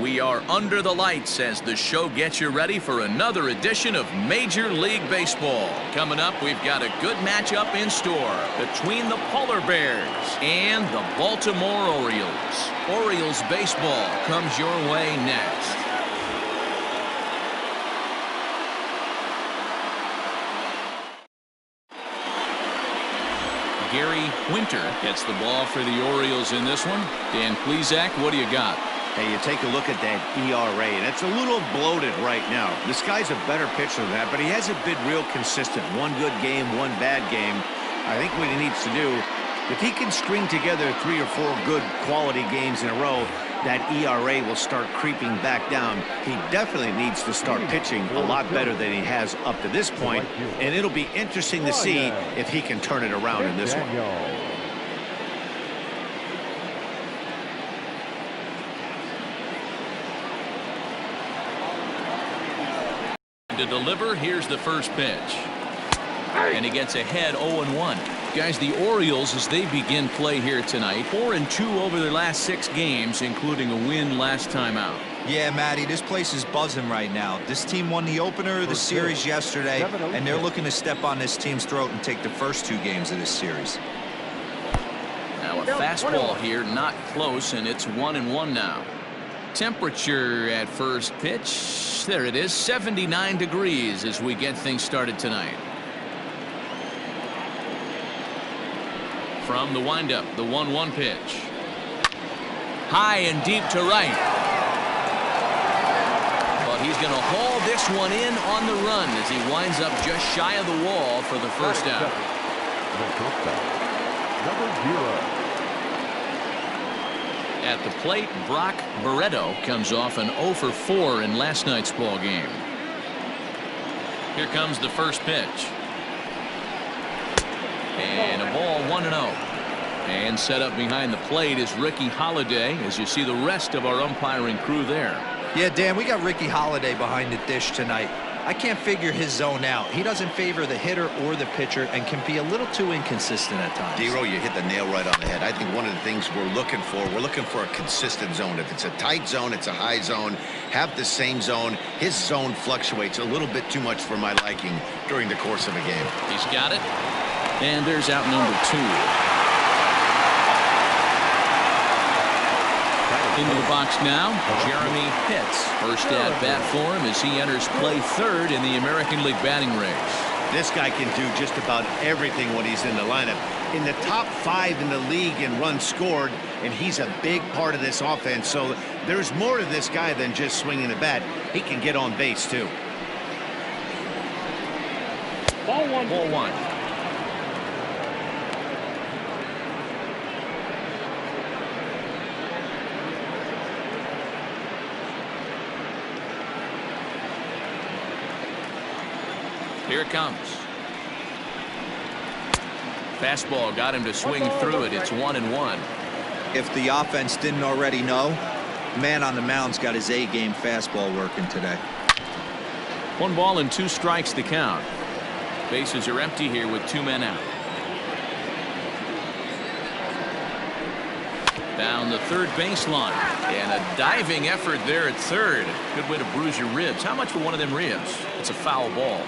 We are under the lights as the show gets you ready for another edition of Major League Baseball. Coming up, we've got a good matchup in store between the Polar Bears and the Baltimore Orioles. Orioles baseball comes your way next. Gary Winter gets the ball for the Orioles in this one. Dan Plesac, what do you got? Hey, you take a look at that ERA, and it's a little bloated right now. This guy's a better pitcher than that, but he hasn't been real consistent. One good game, one bad game. I think what he needs to do, if he can string together 3 or 4 good quality games in a row, that ERA will start creeping back down. He definitely needs to start pitching a lot better than he has up to this point, and it'll be interesting to see if he can turn it around in this one. To deliver, here's the first pitch. And he gets ahead 0-1. Guys, the Orioles, as they begin play here tonight, 4-2 over their last 6 games, including a win last time out. Yeah, Matty, this place is buzzing right now. This team won the opener of the series yesterday, and they're looking to step on this team's throat and take the first 2 games of this series. Now a fastball here, not close, and it's 1-1 now. Temperature at first pitch, there it is, 79 degrees as we get things started tonight. From the windup, the 1-1 pitch. High and deep to right. But he's going to haul this one in on the run as he winds up just shy of the wall for the first out. Number 0. At the plate, Brock Barreto comes off an 0 for 4 in last night's ball game. Here comes the first pitch. And a ball 1-0. And set up behind the plate is Ricky Holiday as you see the rest of our umpiring crew there. Yeah, Dan, we got Ricky Holiday behind the dish tonight. I can't figure his zone out. He doesn't favor the hitter or the pitcher and can be a little too inconsistent at times. D-Row, you hit the nail right on the head. I think one of the things we're looking for a consistent zone. If it's a tight zone, it's a high zone. Have the same zone. His zone fluctuates a little bit too much for my liking during the course of a game. He's got it. And there's out number 2. Into the box now, Jeremy Pitts. First at bat for him as he enters play 3rd in the American League batting race. This guy can do just about everything when he's in the lineup. In the top 5 in the league in runs scored, and he's a big part of this offense. So there's more to this guy than just swinging the bat. He can get on base too. Ball 1. Ball 1. Here it comes. Fastball got him to swing through it. It's 1-1. If the offense didn't already know, man on the mound's got his A-game fastball working today. 1 ball and 2 strikes to count. Bases are empty here with 2 men out. Down the 3rd baseline. And a diving effort there at 3rd. Good way to bruise your ribs. How much for one of them ribs? It's a foul ball.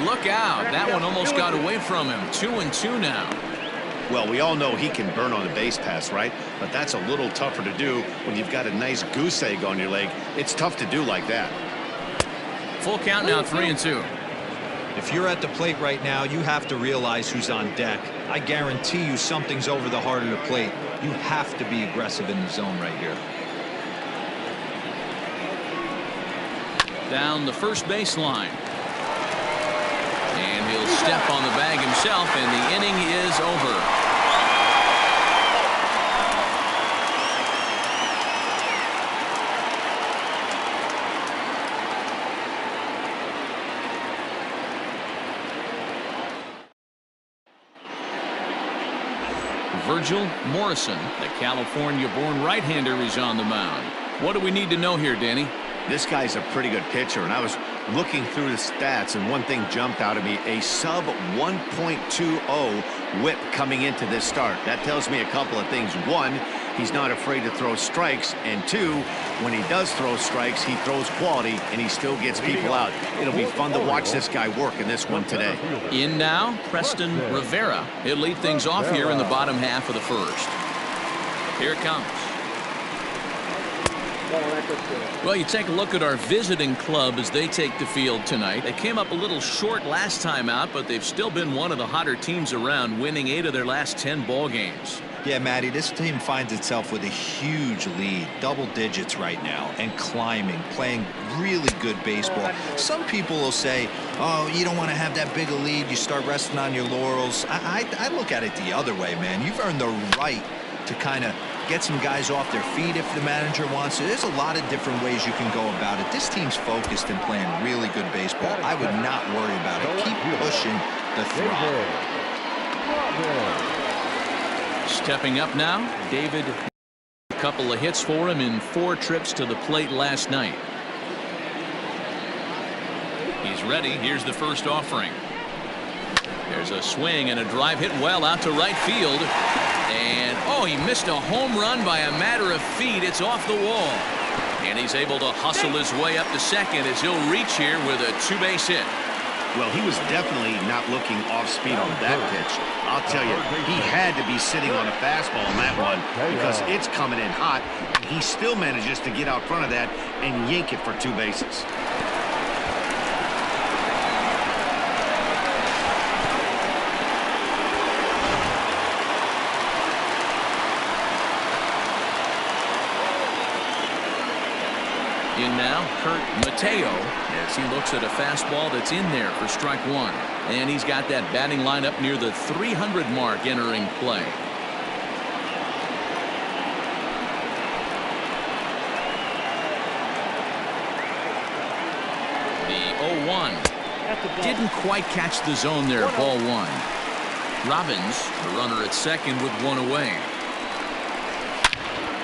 Look out. That one almost got away from him. 2-2 now. Well, we all know he can burn on the base pass, right? But that's a little tougher to do when you've got a nice goose egg on your leg. It's tough to do like that. Full count now, 3-2. If you're at the plate right now, you have to realize who's on deck. I guarantee you something's over the heart of the plate. You have to be aggressive in the zone right here. Down the first baseline. And he'll step on the bag himself, and the inning is over. Virgil Morrison, the California-born right-hander, is on the mound. What do we need to know here, Danny? This guy's a pretty good pitcher, and I was looking through the stats, and one thing jumped out at me: a sub 1.20 whip coming into this start. That tells me a couple of things. One, He's not afraid to throw strikes. And two, when he does throw strikes, he throws quality, and he still gets people out. It'll be fun to watch this guy work in this one today. In now, Preston Rivera. He'll lead things off here in the bottom half of the first. Here it comes. Well, you take a look at our visiting club as they take the field tonight. They came up a little short last time out, but they've still been one of the hotter teams around, winning 8 of their last 10 ball games. Yeah, Matty, this team finds itself with a huge lead, double digits right now, and climbing, playing really good baseball. Some people will say, oh, you don't want to have that big a lead, you start resting on your laurels. I look at it the other way, man. You've earned the right to kind of get some guys off their feet if the manager wants to. There's a lot of different ways you can go about it. This team's focused and playing really good baseball. I would not worry about it. Keep pushing the throttle. Stepping up now, David. A couple of hits for him in 4 trips to the plate last night. He's ready. Here's the first offering. There's a swing and a drive hit well out to right field. And, oh, he missed a home run by a matter of feet. It's off the wall. And he's able to hustle his way up to second as he'll reach here with a 2-base hit. Well, he was definitely not looking off speed on that pitch. I'll tell you, he had to be sitting on a fastball on that one because it's coming in hot. And he still manages to get out front of that and yank it for 2 bases. In now, Kurt Mateo, as he looks at a fastball that's in there for strike 1. And he's got that batting lineup near the 300 mark entering play. The 0-1. Didn't quite catch the zone there, ball 1. Robbins, the runner at second with 1 away.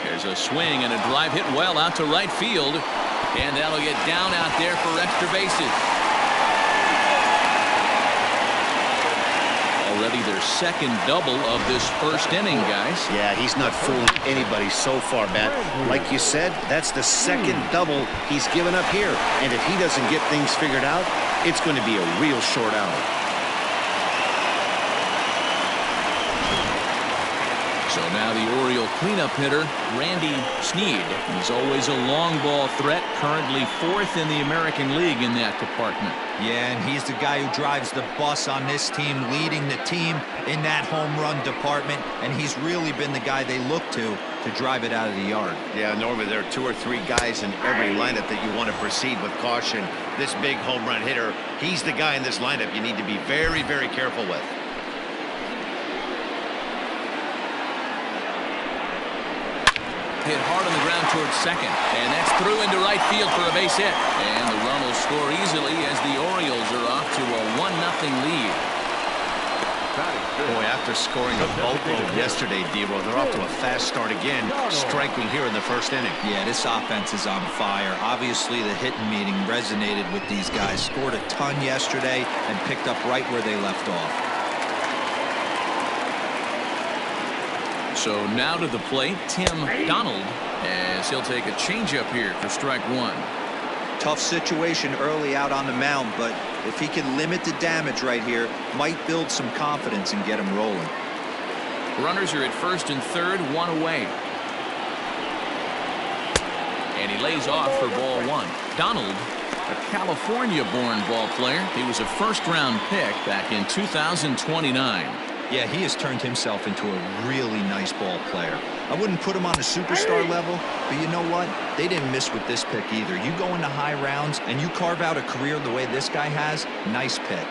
There's a swing and a drive hit well out to right field. And that'll get down out there for extra bases. Already their second double of this first inning, guys. Yeah, he's not fooling anybody so far, Matt. Like you said, that's the second double he's given up here. And if he doesn't get things figured out, it's going to be a real short outing. So now the Oriole cleanup hitter, Randy Sneed. He's always a long ball threat, currently 4th in the American League in that department. Yeah, and he's the guy who drives the bus on this team, leading the team in that home run department, and he's really been the guy they look to drive it out of the yard. Yeah, Norman, there are 2 or 3 guys in every lineup that you want to proceed with caution. This big home run hitter, he's the guy in this lineup you need to be very, very careful with. Hit hard on the ground towards second, and that's through into right field for a base hit. And the run will score easily as the Orioles are off to a 1-0 lead. Boy, after scoring a boatload yesterday, D-Row, they're off to a fast start again, striking here in the first inning. Yeah, this offense is on fire. Obviously, the hitting meeting resonated with these guys. Scored a ton yesterday and picked up right where they left off. So now to the plate, Tim Donald, as he'll take a changeup here for strike 1. Tough situation early out on the mound, but if he can limit the damage right here, might build some confidence and get him rolling. Runners are at first and third, 1 away. And he lays off for ball 1. Donald, a California-born ball player. He was a first-round pick back in 2029. Yeah, he has turned himself into a really nice ball player. I wouldn't put him on a superstar level, but you know what? They didn't miss with this pick either. You go into high rounds and you carve out a career the way this guy has, nice pick.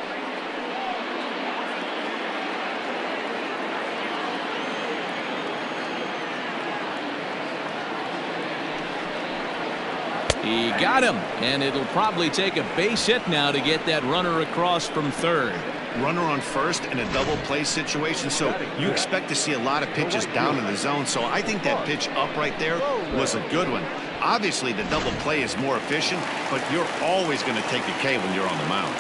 He got him, and it'll probably take a base hit now to get that runner across from third. Runner on first in a double play situation, so you expect to see a lot of pitches down in the zone. So I think that pitch up right there was a good one. Obviously, the double play is more efficient, but you're always going to take a K when you're on the mound.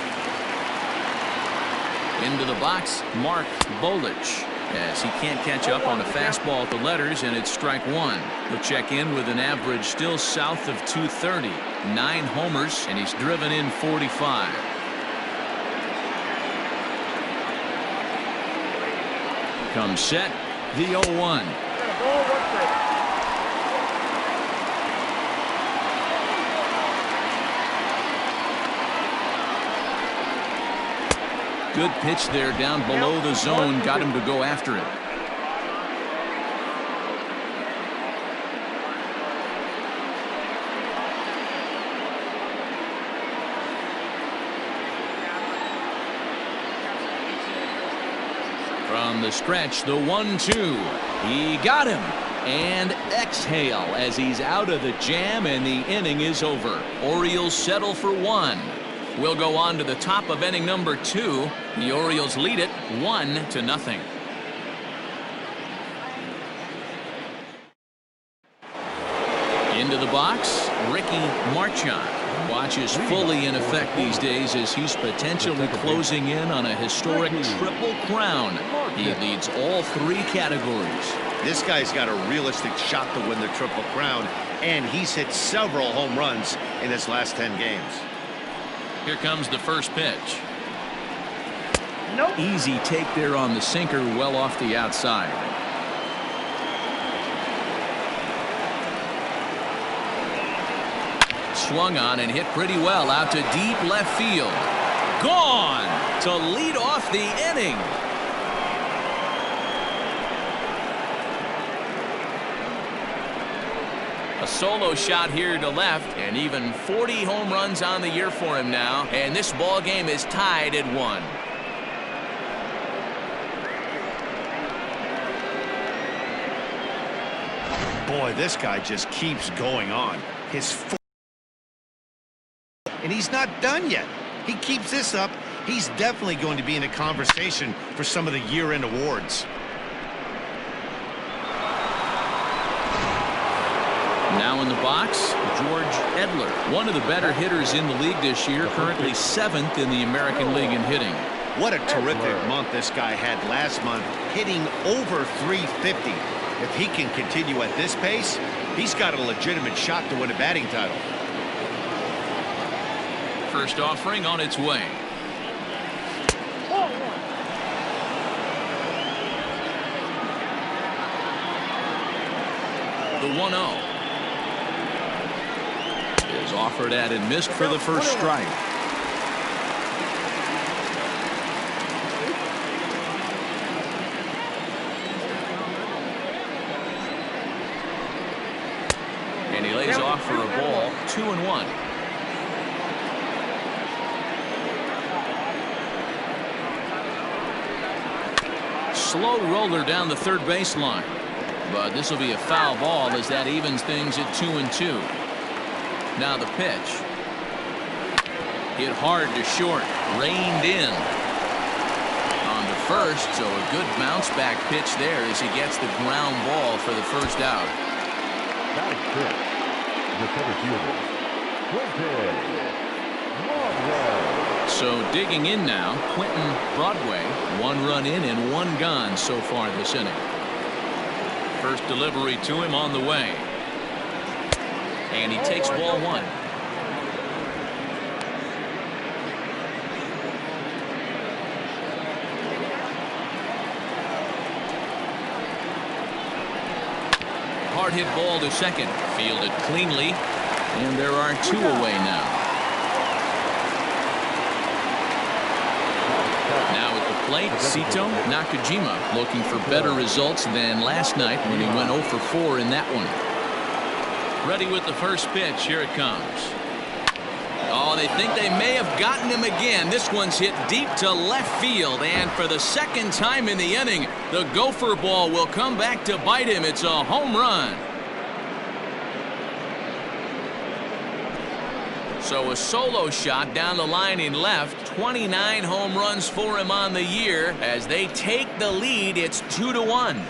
Into the box, Mark Bolich. as he can't catch up on a fastball at the letters, and it's strike one. He'll check in with an average still south of 230. 9 homers, and he's driven in 45. Comes set, the 0-1. Good pitch there down below the zone. Got him to go after it. From the stretch, the 1-2. He got him. And exhale as he's out of the jam, and the inning is over. Orioles settle for 1. We'll go on to the top of inning number 2. The Orioles lead it 1-0. Into the box, Ricky Marchand. Watches fully in effect these days as he's potentially closing in on a historic triple crown. He leads all 3 categories. This guy's got a realistic shot to win the Triple Crown, and he's hit several home runs in his last 10 games. Here comes the first pitch. Nope. Easy take there on the sinker, well off the outside. Swung on and hit pretty well out to deep left field. Gone to lead off the inning. A solo shot here to left, and even 40 home runs on the year for him now, and this ball game is tied at 1. Boy, this guy just keeps going on. And he's not done yet. He keeps this up, he's definitely going to be in a conversation for some of the year-end awards. Now in the box, George Edler, one of the better hitters in the league this year, currently 7th in the American League in hitting. What a terrific month this guy had last month, hitting over 350. If he can continue at this pace, he's got a legitimate shot to win a batting title. First offering on its way. The 1-0. Is offered at and missed for the first strike. And he lays off for a ball. 2-1. Slow roller down the third baseline, but this will be a foul ball as that evens things at 2-2. Now the pitch. Hit hard to short. Reined in. On to first, so a good bounce back pitch there as he gets the ground ball for the first out. Batting fifth, the center fielder, Quentin. So digging in now, Quentin Broadway. 1 run in and 1 gone so far this inning. First delivery to him on the way. And he takes ball 1. Hard hit ball to second. Fielded cleanly. And there are 2 away now. Now at the plate, Sito Nakajima looking for better results than last night when he went 0 for 4 in that one. Ready with the first pitch. Here it comes. Oh, they think they may have gotten him again. This one's hit deep to left field, and for the second time in the inning, the gopher ball will come back to bite him. It's a home run. So a solo shot down the line in left. 29 home runs for him on the year. As they take the lead, it's 2-1.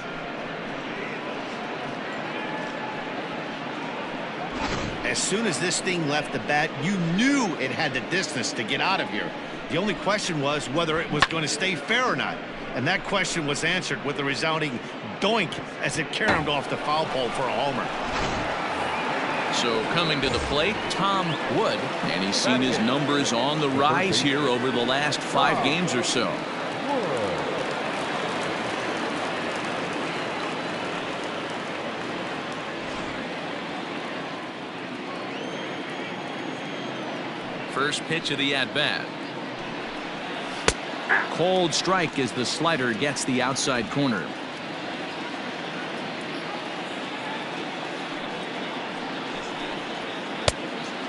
As soon as this thing left the bat, you knew it had the distance to get out of here. The only question was whether it was going to stay fair or not. And that question was answered with a resounding doink as it caromed off the foul pole for a homer. So coming to the plate, Tom Wood, and he's seen his numbers on the rise here over the last 5 games or so. First pitch of the at-bat. Cold strike as the slider gets the outside corner.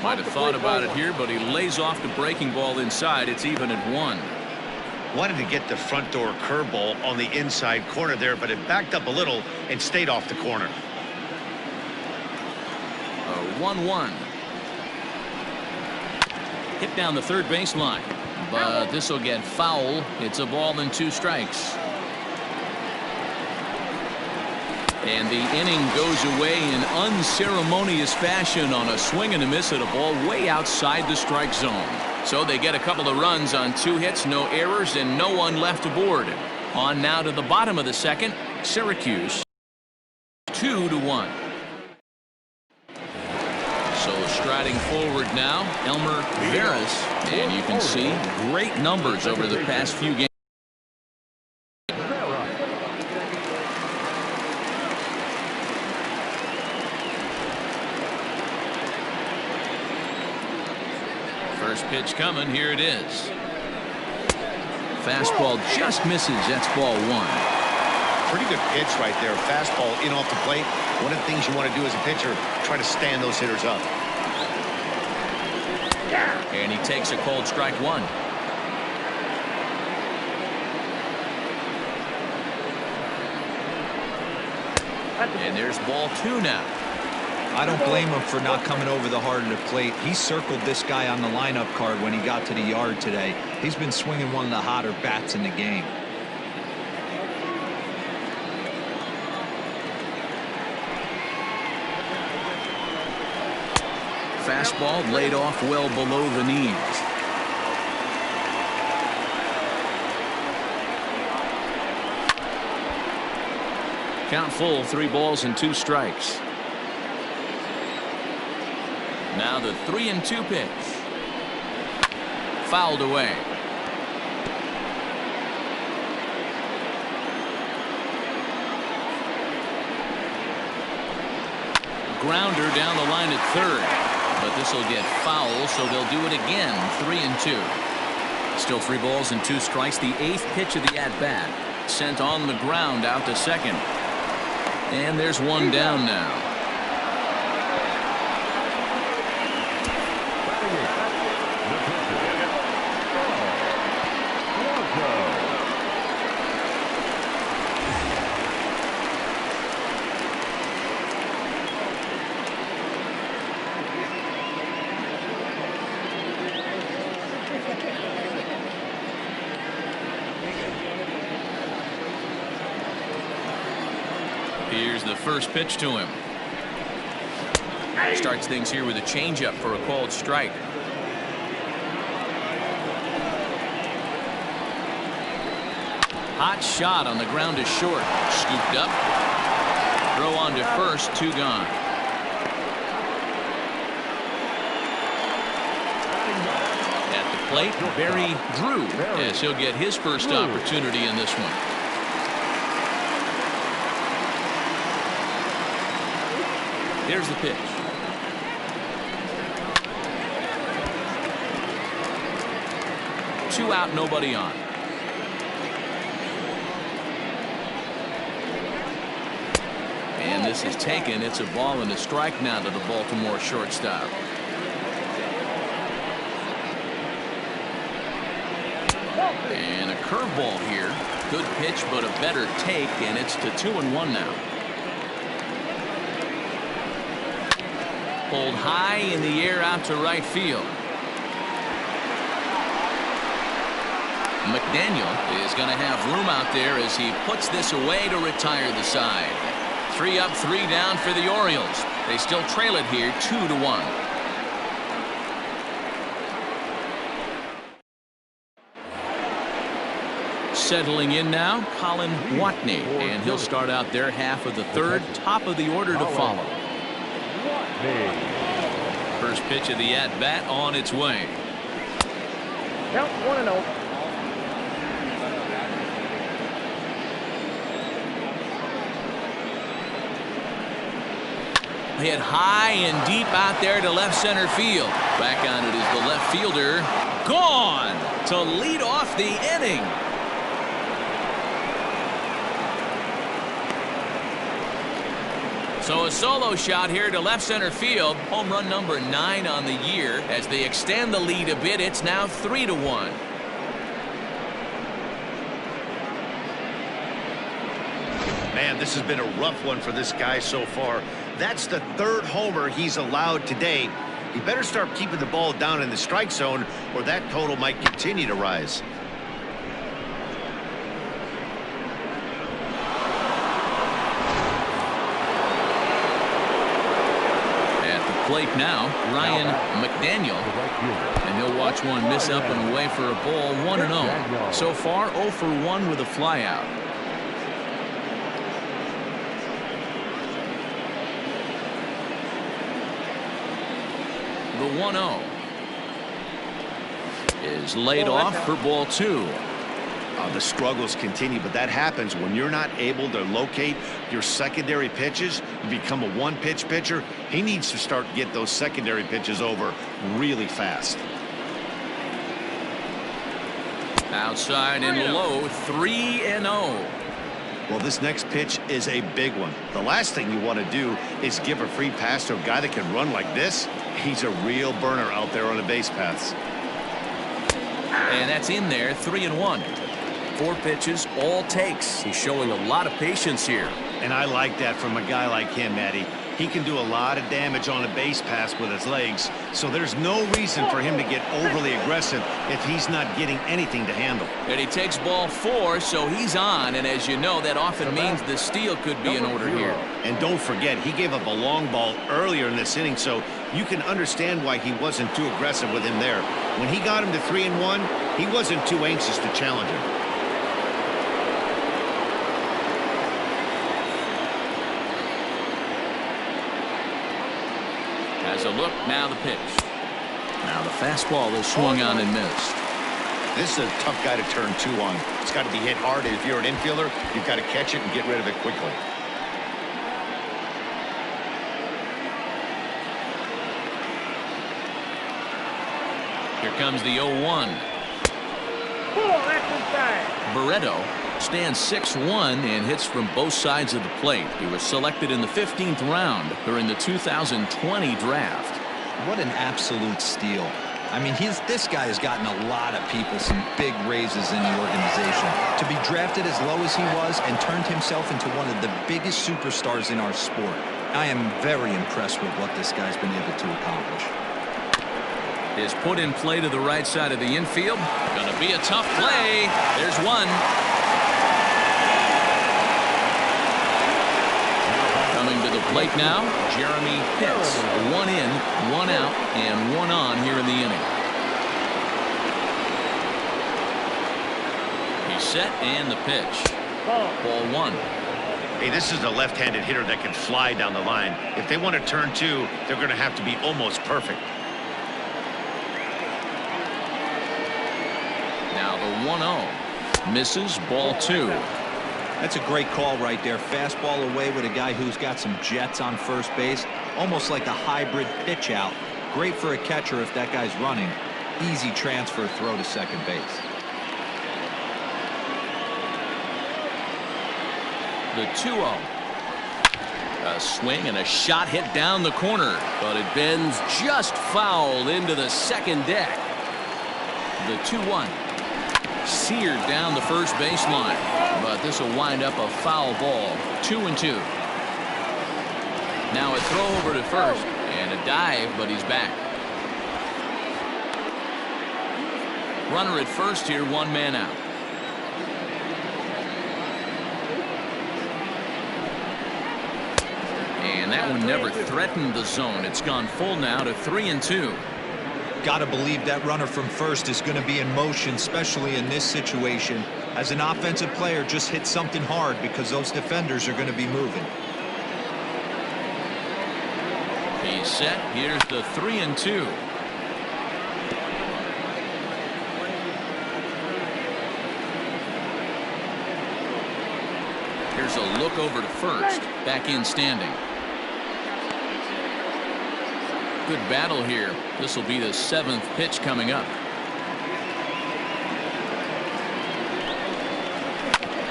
Might have thought about it here, but he lays off the breaking ball inside. It's even at 1. Wanted to get the front door curveball on the inside corner there, but it backed up a little and stayed off the corner. 1-1. Hit down the third baseline, but this will get foul. It's a ball and 2 strikes. And the inning goes away in unceremonious fashion on a swing and a miss at a ball way outside the strike zone. So they get a couple of runs on 2 hits, no errors, and no one left aboard. On now to the bottom of the second. Syracuse 2-1. So striding forward now, Elmer Veras, and you can see great numbers over the past few games. First pitch coming. Here it is. Fastball just misses. That's ball 1. Pretty good pitch right there. Fastball in off the plate. One of the things you want to do as a pitcher, try to stand those hitters up. And he takes a cold strike 1. And there's ball 2 now. I don't blame him for not coming over the heart of the plate. He circled this guy on the lineup card when he got to the yard today. He's been swinging one of the hotter bats in the game. Fastball laid off well below the knees. Count full, 3 balls and 2 strikes. Now the 3-2 pitch. Fouled away. Grounder down the line at third. But this will get foul, so they'll do it again. 3-2. Still 3 balls and 2 strikes. The 8th pitch of the at-bat. Sent on the ground out to second. And there's 1 down now. Here's the first pitch to him. Starts things here with a changeup for a called strike. Hot shot on the ground is short. Scooped up. Throw on to first. 2 gone. At the plate, Barry Drew, as he'll get his first opportunity in this one. Here's the pitch. Two out, nobody on. And this is taken. It's a ball and a strike now to the Baltimore shortstop. And a curveball here. Good pitch, but a better take, and it's to 2-1 now. Pulled high in the air out to right field. McDaniel is going to have room out there as he puts this away to retire the side. 3 up, 3 down for the Orioles. They still trail it here 2-1. Settling in now, Colin Watney, and he'll start out their half of the third, top of the order to follow. First pitch of the at-bat on its way. Count 1-0. Hit high and deep out there to left center field. Back on it is the left fielder. Gone to lead off the inning. So a solo shot here to left center field. Home run number 9 on the year. As they extend the lead a bit, it's now 3-1. Man, this has been a rough one for this guy so far. That's the 3rd homer he's allowed today. He better start keeping the ball down in the strike zone, or that total might continue to rise. At the plate now, Ryan McDaniel. And he'll watch one miss up and away for a ball, 1-0. So far, 0 for 1 with a flyout. The 1-0 is laid off for ball 2. The struggles continue, but that happens when you're not able to locate your secondary pitches. You become a one-pitch pitcher. He needs to start to get those secondary pitches over really fast. Outside and low, 3-0. Well, this next pitch is a big one. The last thing you want to do is give a free pass to a guy that can run like this. He's a real burner out there on the base paths. And that's in there, 3-1. 4 pitches, all takes. He's showing a lot of patience here. And I like that from a guy like him, Eddie. He can do a lot of damage on a base pass with his legs, so there's no reason for him to get overly aggressive if he's not getting anything to handle. And he takes ball 4, so he's on, and as you know, that often means the steal could be in order here. And don't forget, he gave up a long ball earlier in this inning, so you can understand why he wasn't too aggressive with him there. When he got him to 3-1, he wasn't too anxious to challenge him. As a look, now the pitch. Now the fastball is swung on and missed. This is a tough guy to turn 2 on. It's got to be hit hard. If you're an infielder, you've got to catch it and get rid of it quickly. Here comes the 0-1. Barreto stands 6'1" and hits from both sides of the plate. He was selected in the 15th round during the 2020 draft. What an absolute steal. I mean, this guy has gotten a lot of people some big raises in the organization. To be drafted as low as he was and turned himself into one of the biggest superstars in our sport. I am very impressed with what this guy's been able to accomplish. Is put in play to the right side of the infield. Gonna be a tough play. There's one. Coming to the plate now, Jeremy Pitts. 1 in, 1 out, and 1 on here in the inning. He's set and the pitch. Ball 1. Hey, this is a left-handed hitter that can fly down the line. If they want to turn 2, they're going to have to be almost perfect. Now the 1-0. Misses, ball 2. That's a great call right there. Fastball away with a guy who's got some jets on first base. Almost like a hybrid pitch out. Great for a catcher if that guy's running. Easy transfer throw to second base. The 2-0. A swing and a shot hit down the corner, but it bends just foul into the second deck. The 2-1. Seared down the first baseline, but this will wind up a foul ball. 2-2. Now a throw over to first and a dive, but he's back. Runner at first here, 1 man out. And that one never threatened the zone. It's gone full now to 3-2. Got to believe that runner from first is going to be in motion, especially in this situation. As an offensive player, just hit something hard because those defenders are going to be moving. He's set. Here's the 3-2. Here's a look over to first. Back in standing. Good battle here. This will be the 7th pitch coming up.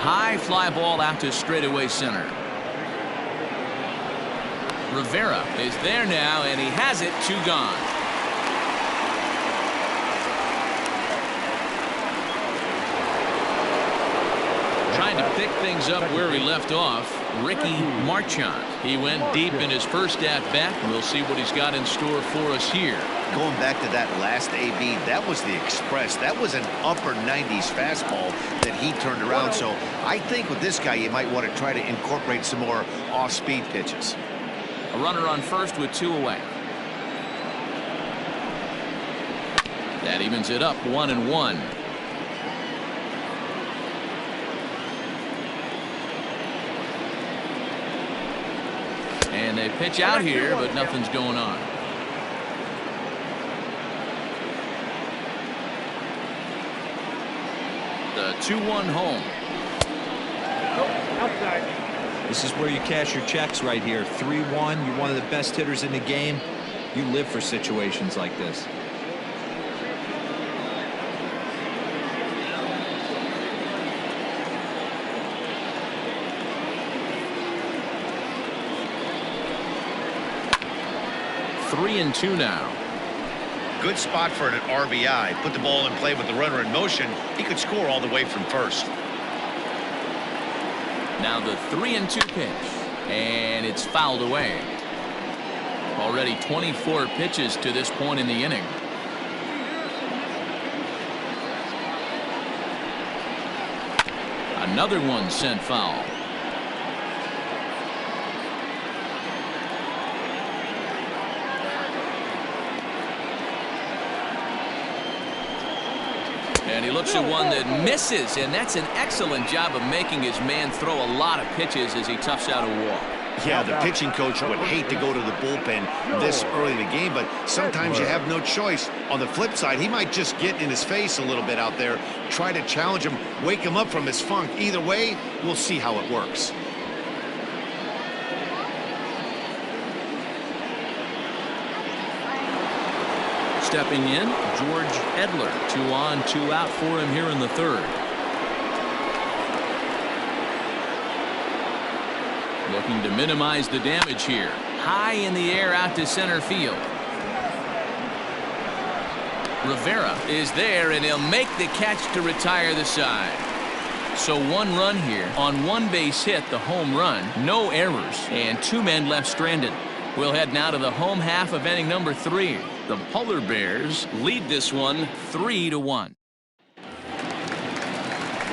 High fly ball out to straightaway center. Rivera is there now, and he has it. 2 gone. Trying to pick things up where he left off, Ricky Marchand. He went deep in his first at-bat. We'll see what he's got in store for us here. Going back to that last AB, that was the express. That was an upper 90s fastball that he turned around. So I think with this guy, you might want to try to incorporate some more off-speed pitches. A runner on first with 2 away. That evens it up 1-1. And they pitch out here, but nothing's going on. The 2-1 home. Outside. This is where you cash your checks right here. 3-1. You're one of the best hitters in the game. You live for situations like this. Three and two now. Good spot for an RBI. Put the ball in play with the runner in motion. He could score all the way from first. Now the 3-2 pitch, and it's fouled away. Already 24 pitches to this point in the inning. Another one sent foul. And he looks at one that misses, and that's an excellent job of making his man throw a lot of pitches as he toughs out a walk. Yeah, the pitching coach would hate to go to the bullpen this early in the game, but sometimes you have no choice. On the flip side, he might just get in his face a little bit out there, try to challenge him, wake him up from his funk. Either way, we'll see how it works. Stepping in, George Edler. 2 on, 2 out for him here in the third. Looking to minimize the damage here. High in the air out to center field. Rivera is there, and he'll make the catch to retire the side. So 1 run here on 1 base hit, the home run. No errors, and 2 men left stranded. We'll head now to the home half of inning number 3. The Polar Bears lead this one 3-1.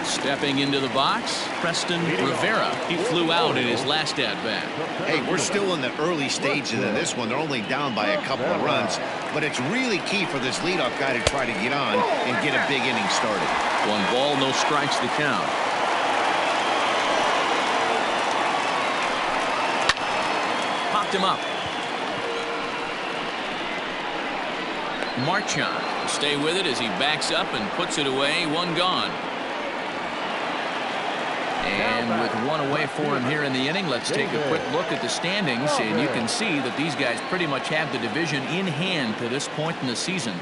Stepping into the box, Preston Rivera. He flew out in his last at-bat. Hey, we're still in the early stages of this one. They're only down by a couple of runs, but it's really key for this leadoff guy to try to get on and get a big inning started. 1 ball, no strikes to count. Popped him up. Marchand will stay with it as he backs up and puts it away. 1 gone. And with 1 away for him here in the inning, let's take a quick look at the standings, and you can see that these guys pretty much have the division in hand to this point in the season.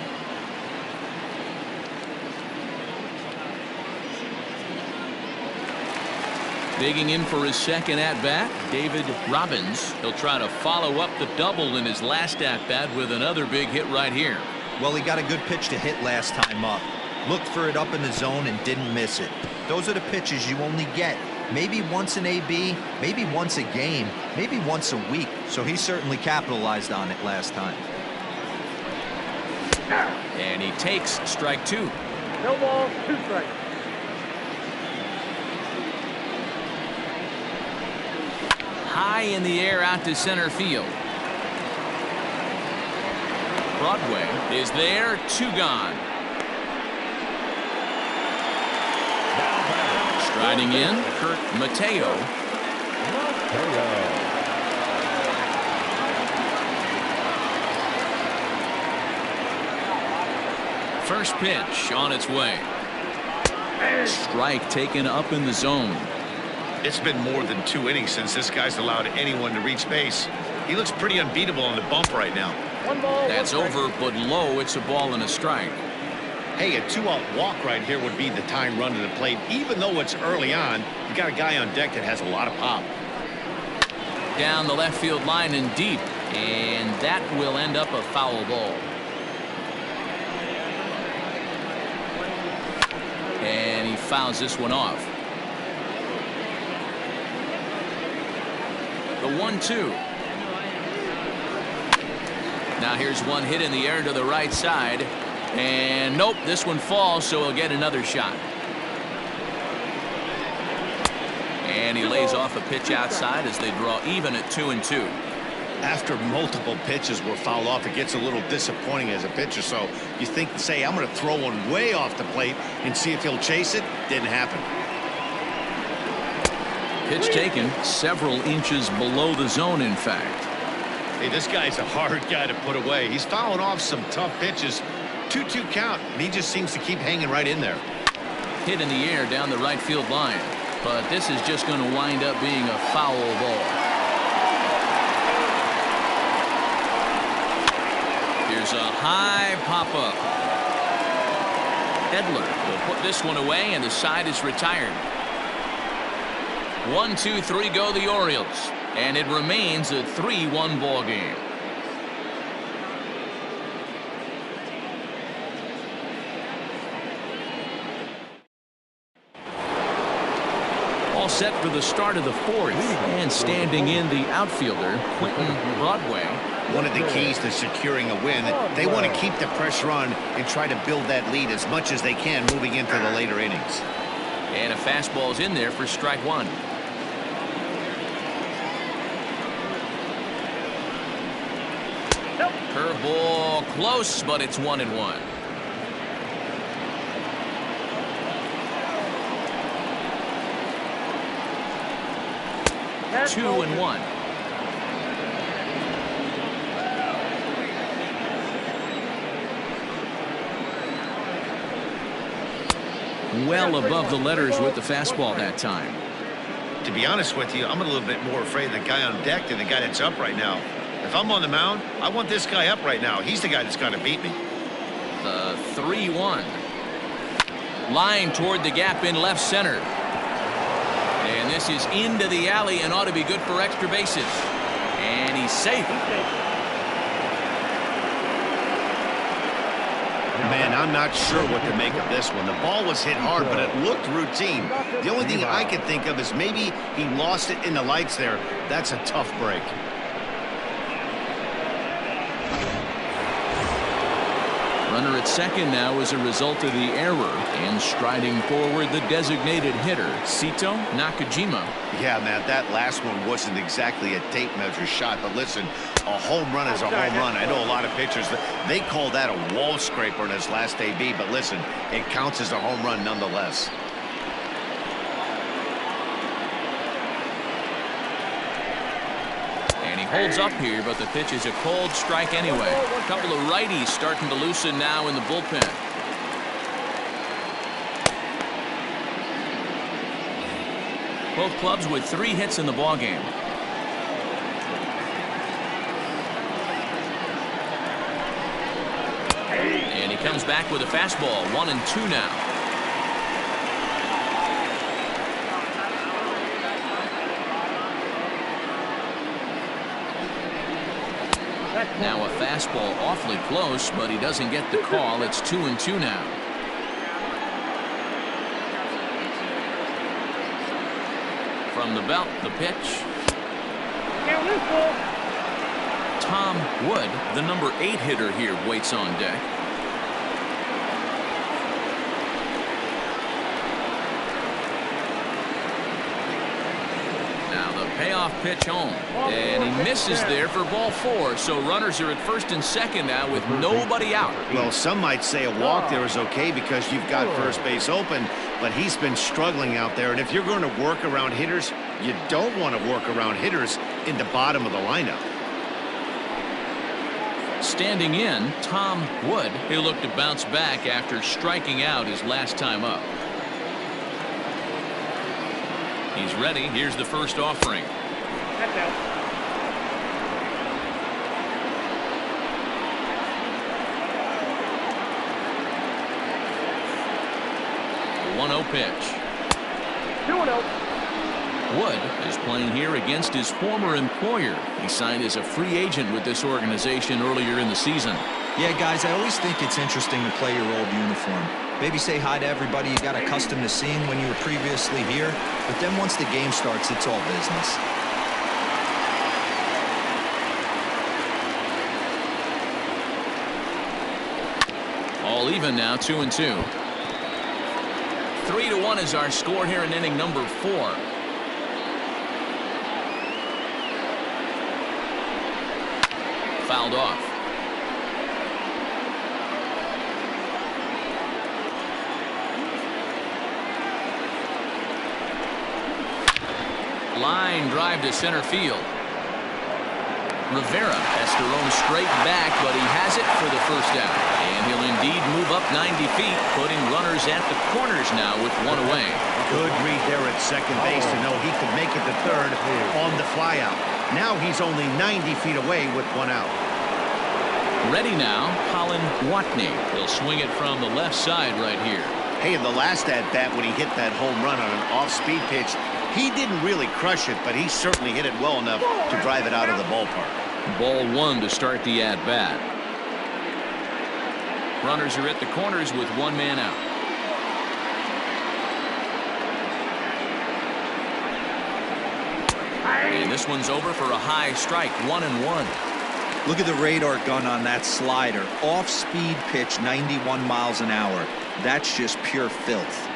Digging in for his second at-bat, David Robbins. He'll try to follow up the double in his last at-bat with another big hit right here. Well, he got a good pitch to hit last time up. Looked for it up in the zone and didn't miss it. Those are the pitches you only get maybe once an AB, maybe once a game, maybe once a week. So he certainly capitalized on it last time. And he takes strike 2. No balls, 2 strikes. High in the air out to center field. Broadway is there, 2 gone. Striding in, Mateo. First pitch on its way. Strike taken up in the zone. It's been more than 2 innings since this guy's allowed anyone to reach base. He looks pretty unbeatable on the bump right now. That's over, but low. It's a ball and a strike. Hey, a 2-out walk right here would be the time run to the plate. Even though it's early on, you got a guy on deck that has a lot of pop. Down the left field line and deep, and that will end up a foul ball. And he fouls this one off. The 1-2. Now here's one hit in the air to the right side. And nope, this one falls, so he'll get another shot. And he lays off a pitch outside as they draw even at 2-2. After multiple pitches were fouled off, it gets a little disappointing as a pitcher. So you think, say, I'm going to throw one way off the plate and see if he'll chase it. Didn't happen. Pitch taken several inches below the zone, in fact. Hey, this guy's a hard guy to put away. He's fouling off some tough pitches. 2-2 count, and he just seems to keep hanging right in there. Hit in the air down the right field line, but this is just going to wind up being a foul ball. Here's a high pop-up. Edler will put this one away, and the side is retired. 1-2-3 go the Orioles, and it remains a 3-1 ball game. All set for the start of the 4th, and standing in the outfielder, Broadway. One of the keys to securing a win, they want to keep the pressure on and try to build that lead as much as they can moving into the later innings. And a fastball's in there for strike 1. Curveball close, but it's 1-1. That's 2-1. Well above the letters with the fastball that time. To be honest with you, I'm a little bit more afraid of the guy on deck than the guy that's up right now. If I'm on the mound, I want this guy up right now. He's the guy that's got to beat me. The 3-1. Line toward the gap in left center. And this is into the alley and ought to be good for extra bases. And he's safe. Man, I'm not sure what to make of this one. The ball was hit hard, but it looked routine. The only thing I can think of is maybe he lost it in the lights there. That's a tough break. Runner at second now as a result of the error, and striding forward the designated hitter, Sito Nakajima. Yeah, man, that last one wasn't exactly a tape measure shot, but listen, a home run is a home run. I know a lot of pitchers, they call that a wall scraper in his last AB, but listen, it counts as a home run nonetheless. Holds up here, but the pitch is a cold strike anyway. A couple of righties starting to loosen now in the bullpen. Both clubs with 3 hits in the ballgame. And he comes back with a fastball. 1-2 now. Now a fastball awfully close, but he doesn't get the call. It's 2-2 now. From the belt, the pitch. Tom Wood, the number 8 hitter here, waits on deck. Now the payoff leadoff pitch home. And he misses there for ball 4. So runners are at first and second now with nobody out. Well, some might say a walk there is okay because you've got first base open, but he's been struggling out there. And if you're going to work around hitters, you don't want to work around hitters in the bottom of the lineup. Standing in, Tom Wood. He'll look to bounce back after striking out his last time up. He's ready. Here's the first offering. That's out. 1-0 pitch. 2-0. Wood is playing here against his former employer. He signed as a free agent with this organization earlier in the season. Yeah, guys, I always think it's interesting to play your old uniform. Maybe say hi to everybody you got accustomed to seeing when you were previously here. But then once the game starts, it's all business. All even now, 2-2. 3-1 is our score here in inning number 4. Fouled off. Line drive to center field. Rivera has to roam straight back, but he has it for the first out. And he'll indeed move up 90 feet, putting runners at the corners now with one away. Good read there at second base to know he could make it to third on the flyout. Now he's only 90 feet away with one out. Ready now, Colin Watney. He'll swing it from the left side right here. Hey, in the last at-bat when he hit that home run on an off-speed pitch, he didn't really crush it, but he certainly hit it well enough to drive it out of the ballpark. Ball 1 to start the at-bat. Runners are at the corners with one man out. And this one's over for a high strike, 1-1. Look at the radar gun on that slider. Off-speed pitch, 91 miles an hour. That's just pure filth.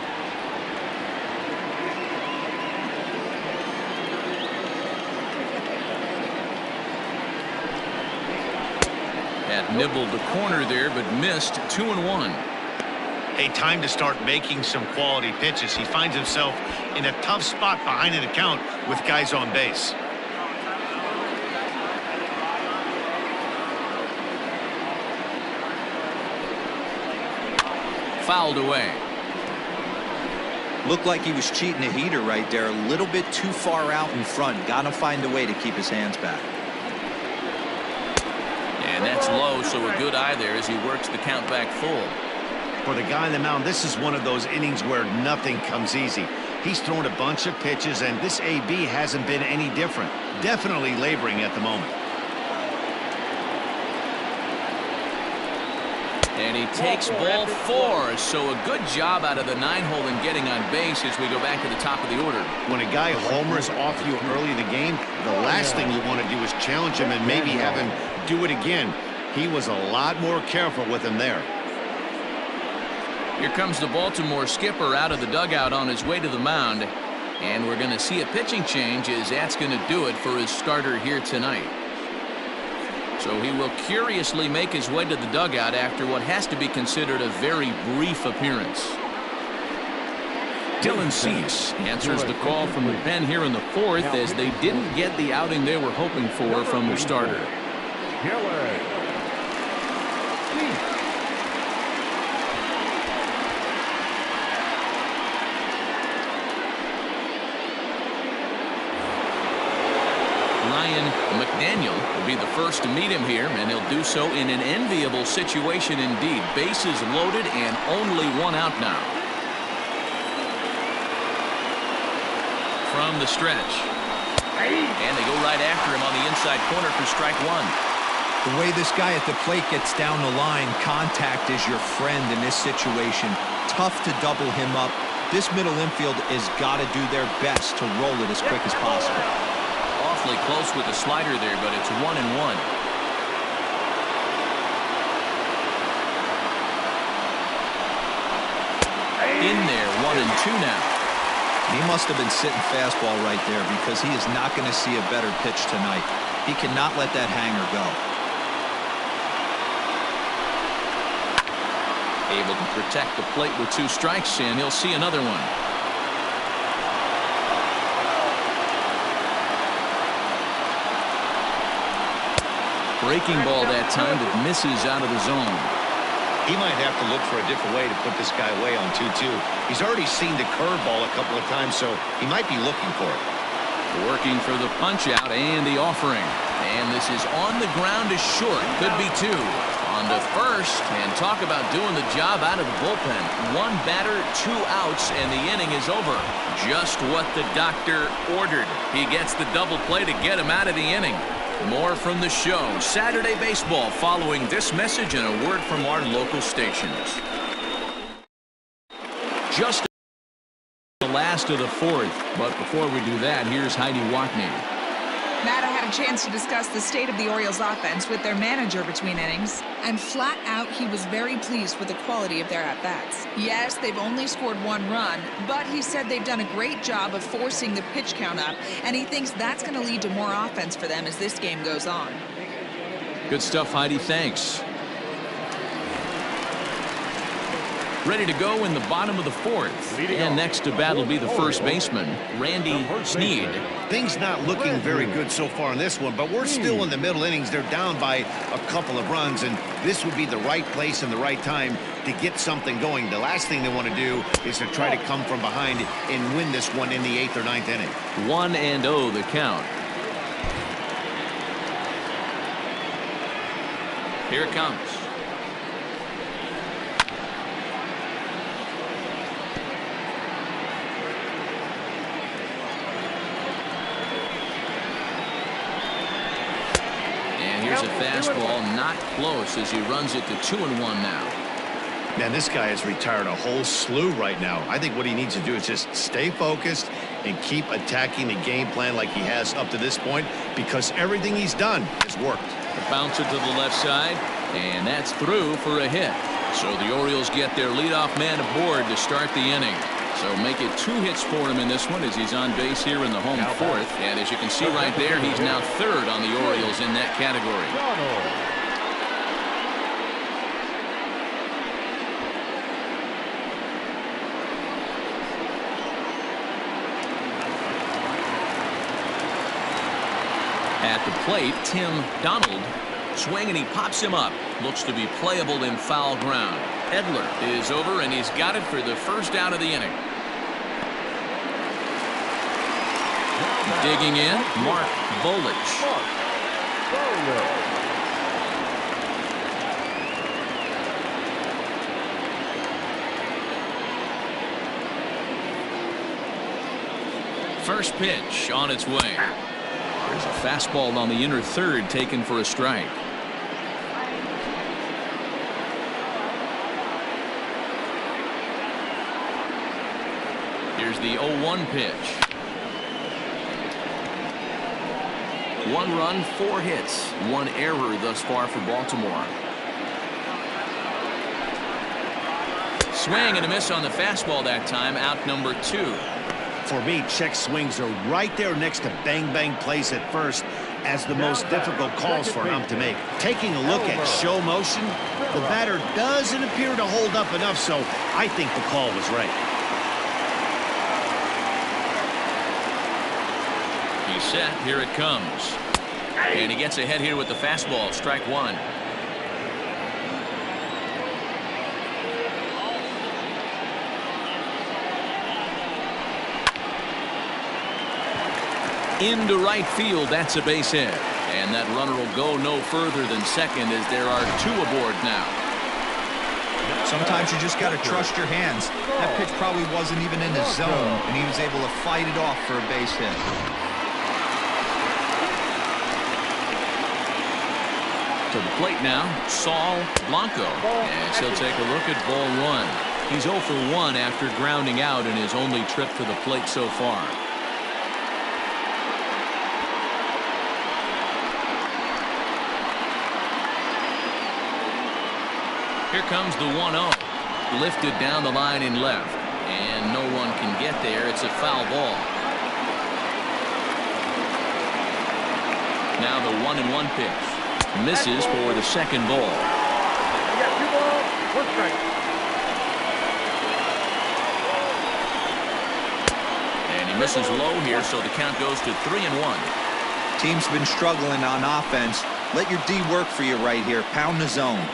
Had nibbled the corner there, but missed. 2-1. Hey, time to start making some quality pitches. He finds himself in a tough spot behind an account with guys on base. Fouled away. Looked like he was cheating a heater right there. A little bit too far out in front. Got to find a way to keep his hands back. And that's low, so a good eye there as he works the count back full. For the guy on the mound, this is one of those innings where nothing comes easy. He's thrown a bunch of pitches, and this AB hasn't been any different. Definitely laboring at the moment. And he takes ball 4, so a good job out of the 9-hole in getting on base as we go back to the top of the order. When a guy homers off you early in the game, the last thing you want to do is challenge him and maybe have him do it again. He was a lot more careful with him there. Here comes the Baltimore skipper out of the dugout on his way to the mound. And we're going to see a pitching change as that's going to do it for his starter here tonight. So he will curiously make his way to the dugout after what has to be considered a very brief appearance. Dylan Cease answers the call from the pen here in the 4th as they didn't get the outing they were hoping for from their starter. Ryan McDaniel will be the first to meet him here, and he'll do so in an enviable situation indeed. Bases loaded and only one out now. From the stretch. And they go right after him on the inside corner for strike 1. The way this guy at the plate gets down the line, contact is your friend in this situation. Tough to double him up. This middle infield has got to do their best to roll it as quick as possible. Awfully close with the slider there, but it's 1-1. In there, 1-2 now. He must have been sitting fastball right there because he is not going to see a better pitch tonight. He cannot let that hanger go. Able to protect the plate with 2 strikes, and he'll see another one. Breaking ball that time that misses out of the zone. He might have to look for a different way to put this guy away on 2-2. He's already seen the curveball a couple of times, so he might be looking for it. Working for the punch out and the offering. And this is on the ground to short. Could be 2. On to first, and talk about doing the job out of the bullpen. 1 batter, 2 outs, and the inning is over. Just what the doctor ordered. He gets the double play to get him out of the inning. More from the show. Saturday Baseball following this message and a word from our local stations. Just the last of the 4th. But before we do that, here's Heidi Watney. Matt, I had a chance to discuss the state of the Orioles offense with their manager between innings, and flat out he was very pleased with the quality of their at-bats. Yes, they've only scored 1 run, but he said they've done a great job of forcing the pitch count up, and he thinks that's going to lead to more offense for them as this game goes on. Good stuff, Heidi. Thanks. Ready to go in the bottom of the 4th. And next to bat will be the first baseman, Randy Sneed. Things not looking very good so far in this one, but we're still in the middle innings. They're down by a couple of runs, and this would be the right place and the right time to get something going. The last thing they want to do is to try to come from behind and win this one in the 8th or 9th inning. 1-0 the count. Here it comes. Here's a fastball, not close as he runs it to 2-1 now. Man, this guy has retired a whole slew right now. I think what he needs to do is just stay focused and keep attacking the game plan like he has up to this point, because everything he's done has worked. The bouncer to the left side, and that's through for a hit. So the Orioles get their leadoff man aboard to start the inning. So make it 2 hits for him in this one as he's on base here in the home 4th. And as you can see right there, he's now 3rd on the Orioles in that category. At the plate, Tim Donald. Swing, and he pops him up. Looks to be playable in foul ground. Edler is over, and he's got it for the first out of the inning. Digging in, Mark Bolich. First pitch on its way. There's a fastball on the inner 3rd taken for a strike. Here's the 0-1 pitch. 1 run, 4 hits, 1 error thus far for Baltimore. Swing and a miss on the fastball that time, out number 2. For me, check swings are right there next to bang-bang plays at first as the most difficult calls for him to make. Taking a look at show motion, the batter doesn't appear to hold up enough, so I think the call was right. He's set. Here it comes. And he gets ahead here with the fastball. Strike 1. Into right field. That's a base hit. And that runner will go no further than second as there are 2 aboard now. Sometimes you just got to trust your hands. That pitch probably wasn't even in the zone, and he was able to fight it off for a base hit. To the plate now, Saul Blanco, as he'll take a look at ball 1. He's 0 for 1 after grounding out in his only trip to the plate so far. Here comes the 1-0. Lifted down the line in left. And no one can get there. It's a foul ball. Now the 1-1 pitch. Misses for the second ball. You got 2 balls, 1 strike. And he misses low here, so the count goes to 3-1. Team's been struggling on offense. Let your D work for you right here. Pound the zone.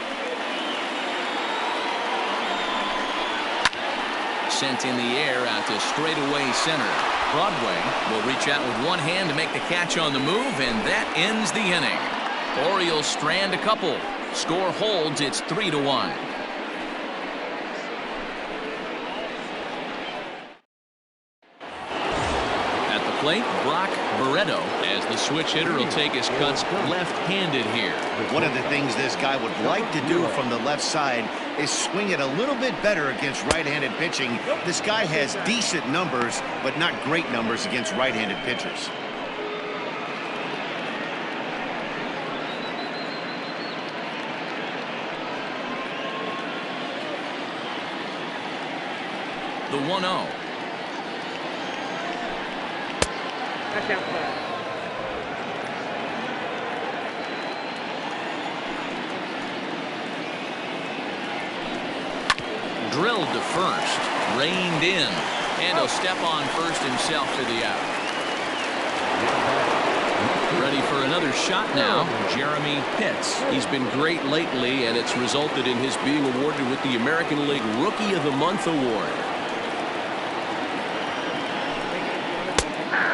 Sent in the air out to straightaway center. Broadway will reach out with one hand to make the catch on the move, and that ends the inning. Orioles strand a couple. Score holds. It's 3-1. At the plate, Brock Barreto, as the switch hitter will take his cuts left-handed here. One of the things this guy would like to do from the left side is swing it a little bit better against right-handed pitching. This guy has decent numbers, but not great numbers against right-handed pitchers. The 1-0. That's outside. Drilled to first, reined in, and he'll step on first himself for the out. Ready for another shot now, Jeremy Pitts. He's been great lately, and it's resulted in his being awarded with the American League Rookie of the Month award.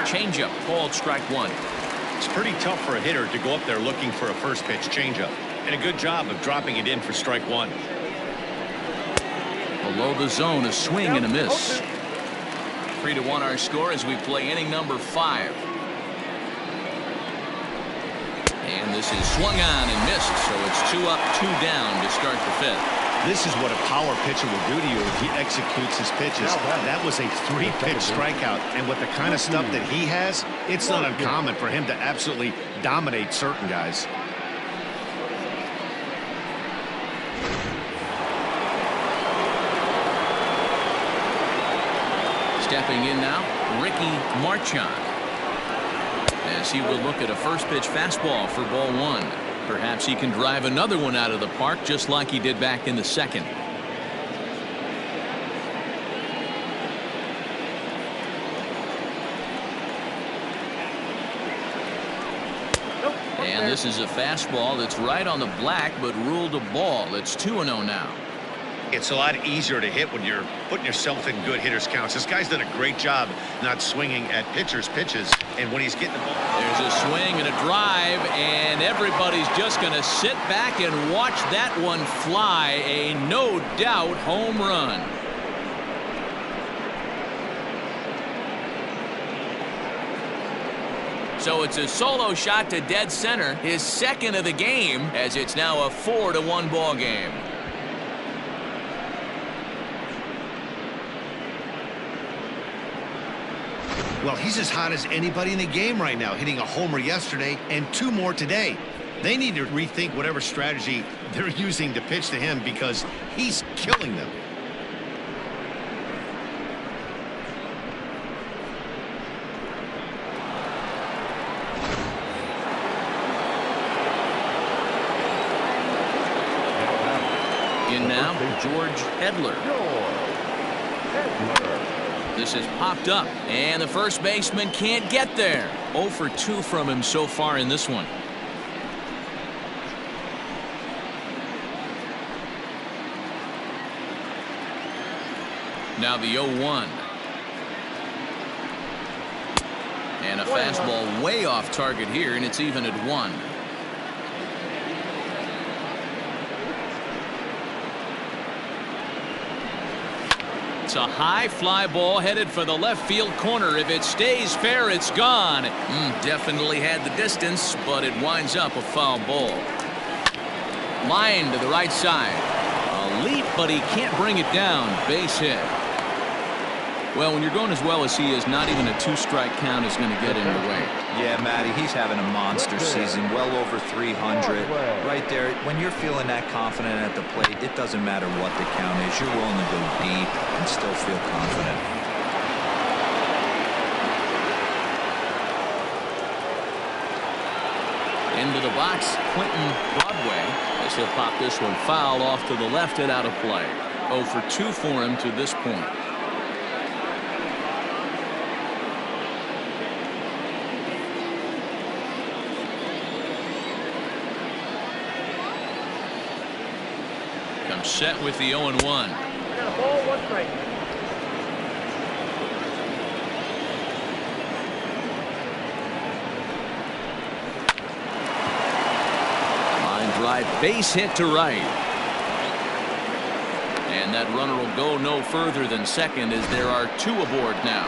Changeup called strike 1. It's pretty tough for a hitter to go up there looking for a first pitch changeup, and a good job of dropping it in for strike 1. Below the zone, a swing and a miss. 3-1 our score as we play inning number 5. And this is swung on and missed, so it's 2 up, 2 down to start the 5th. This is what a power pitcher will do to you if he executes his pitches. That was a 3-pitch strikeout, and with the kind of stuff that he has, it's not uncommon for him to absolutely dominate certain guys. Stepping in now, Ricky Marchand, as he will look at a first pitch fastball for ball 1. Perhaps he can drive another one out of the park just like he did back in the second. And this is a fastball that's right on the black but ruled a ball. It's 2-0 now. It's a lot easier to hit when you're putting yourself in good hitters counts. This guy's done a great job not swinging at pitchers' pitches, and when he's getting the ball. There's a swing and a drive, and everybody's just going to sit back and watch that one fly. A no doubt home run. So it's a solo shot to dead center, his second of the game, as it's now a 4-1 ball game. Well, he's as hot as anybody in the game right now, hitting a homer yesterday and 2 more today. They need to rethink whatever strategy they're using to pitch to him because he's killing them. In now, George Hedler. This has popped up, and the first baseman can't get there. 0 for 2 from him so far in this one. Now the 0-1. And a fastball way off target here, and it's even at 1. It's a high fly ball headed for the left field corner. If it stays fair, it's gone. Definitely had the distance, but it winds up a foul ball. Line to the right side. A leap, but he can't bring it down. Base hit. Well, when you're going as well as he is, not even a 2-strike count is going to get in the way. Yeah, Matty, he's having a monster season, well over 300. Right there, when you're feeling that confident at the plate, it doesn't matter what the count is. You're willing to go deep and still feel confident. Into the box, Quentin Broadway, as he'll pop this one foul off to the left and out of play. 0 for 2 for him to this point. Comes set with the 0-1. I got a ball, 1 strike. Drive base hit to right. And that runner will go no further than second as there are 2 aboard now.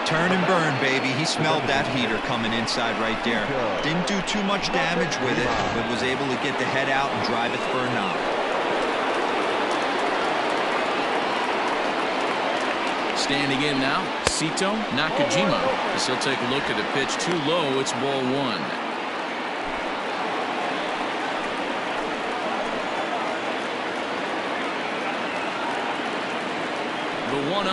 Turn and burn, baby. He smelled that heater coming inside right there. Didn't do too much damage with it, but was able to get the head out and drive it for a knock. Standing in now, Sito Nakajima. As he'll take a look at the pitch too low. It's ball 1. The 1-0.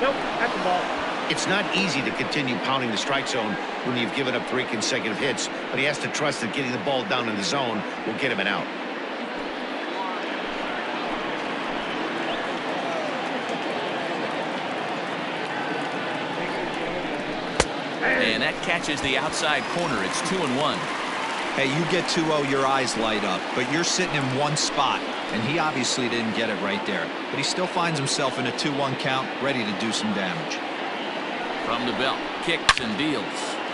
Nope, that's the ball. It's not easy to continue pounding the strike zone when you've given up 3 consecutive hits, but he has to trust that getting the ball down in the zone will get him an out. And that catches the outside corner. It's 2-1. Hey, you get 2-0, your eyes light up, but you're sitting in one spot, and he obviously didn't get it right there. But he still finds himself in a 2-1 count, ready to do some damage. From the belt, kicks and deals.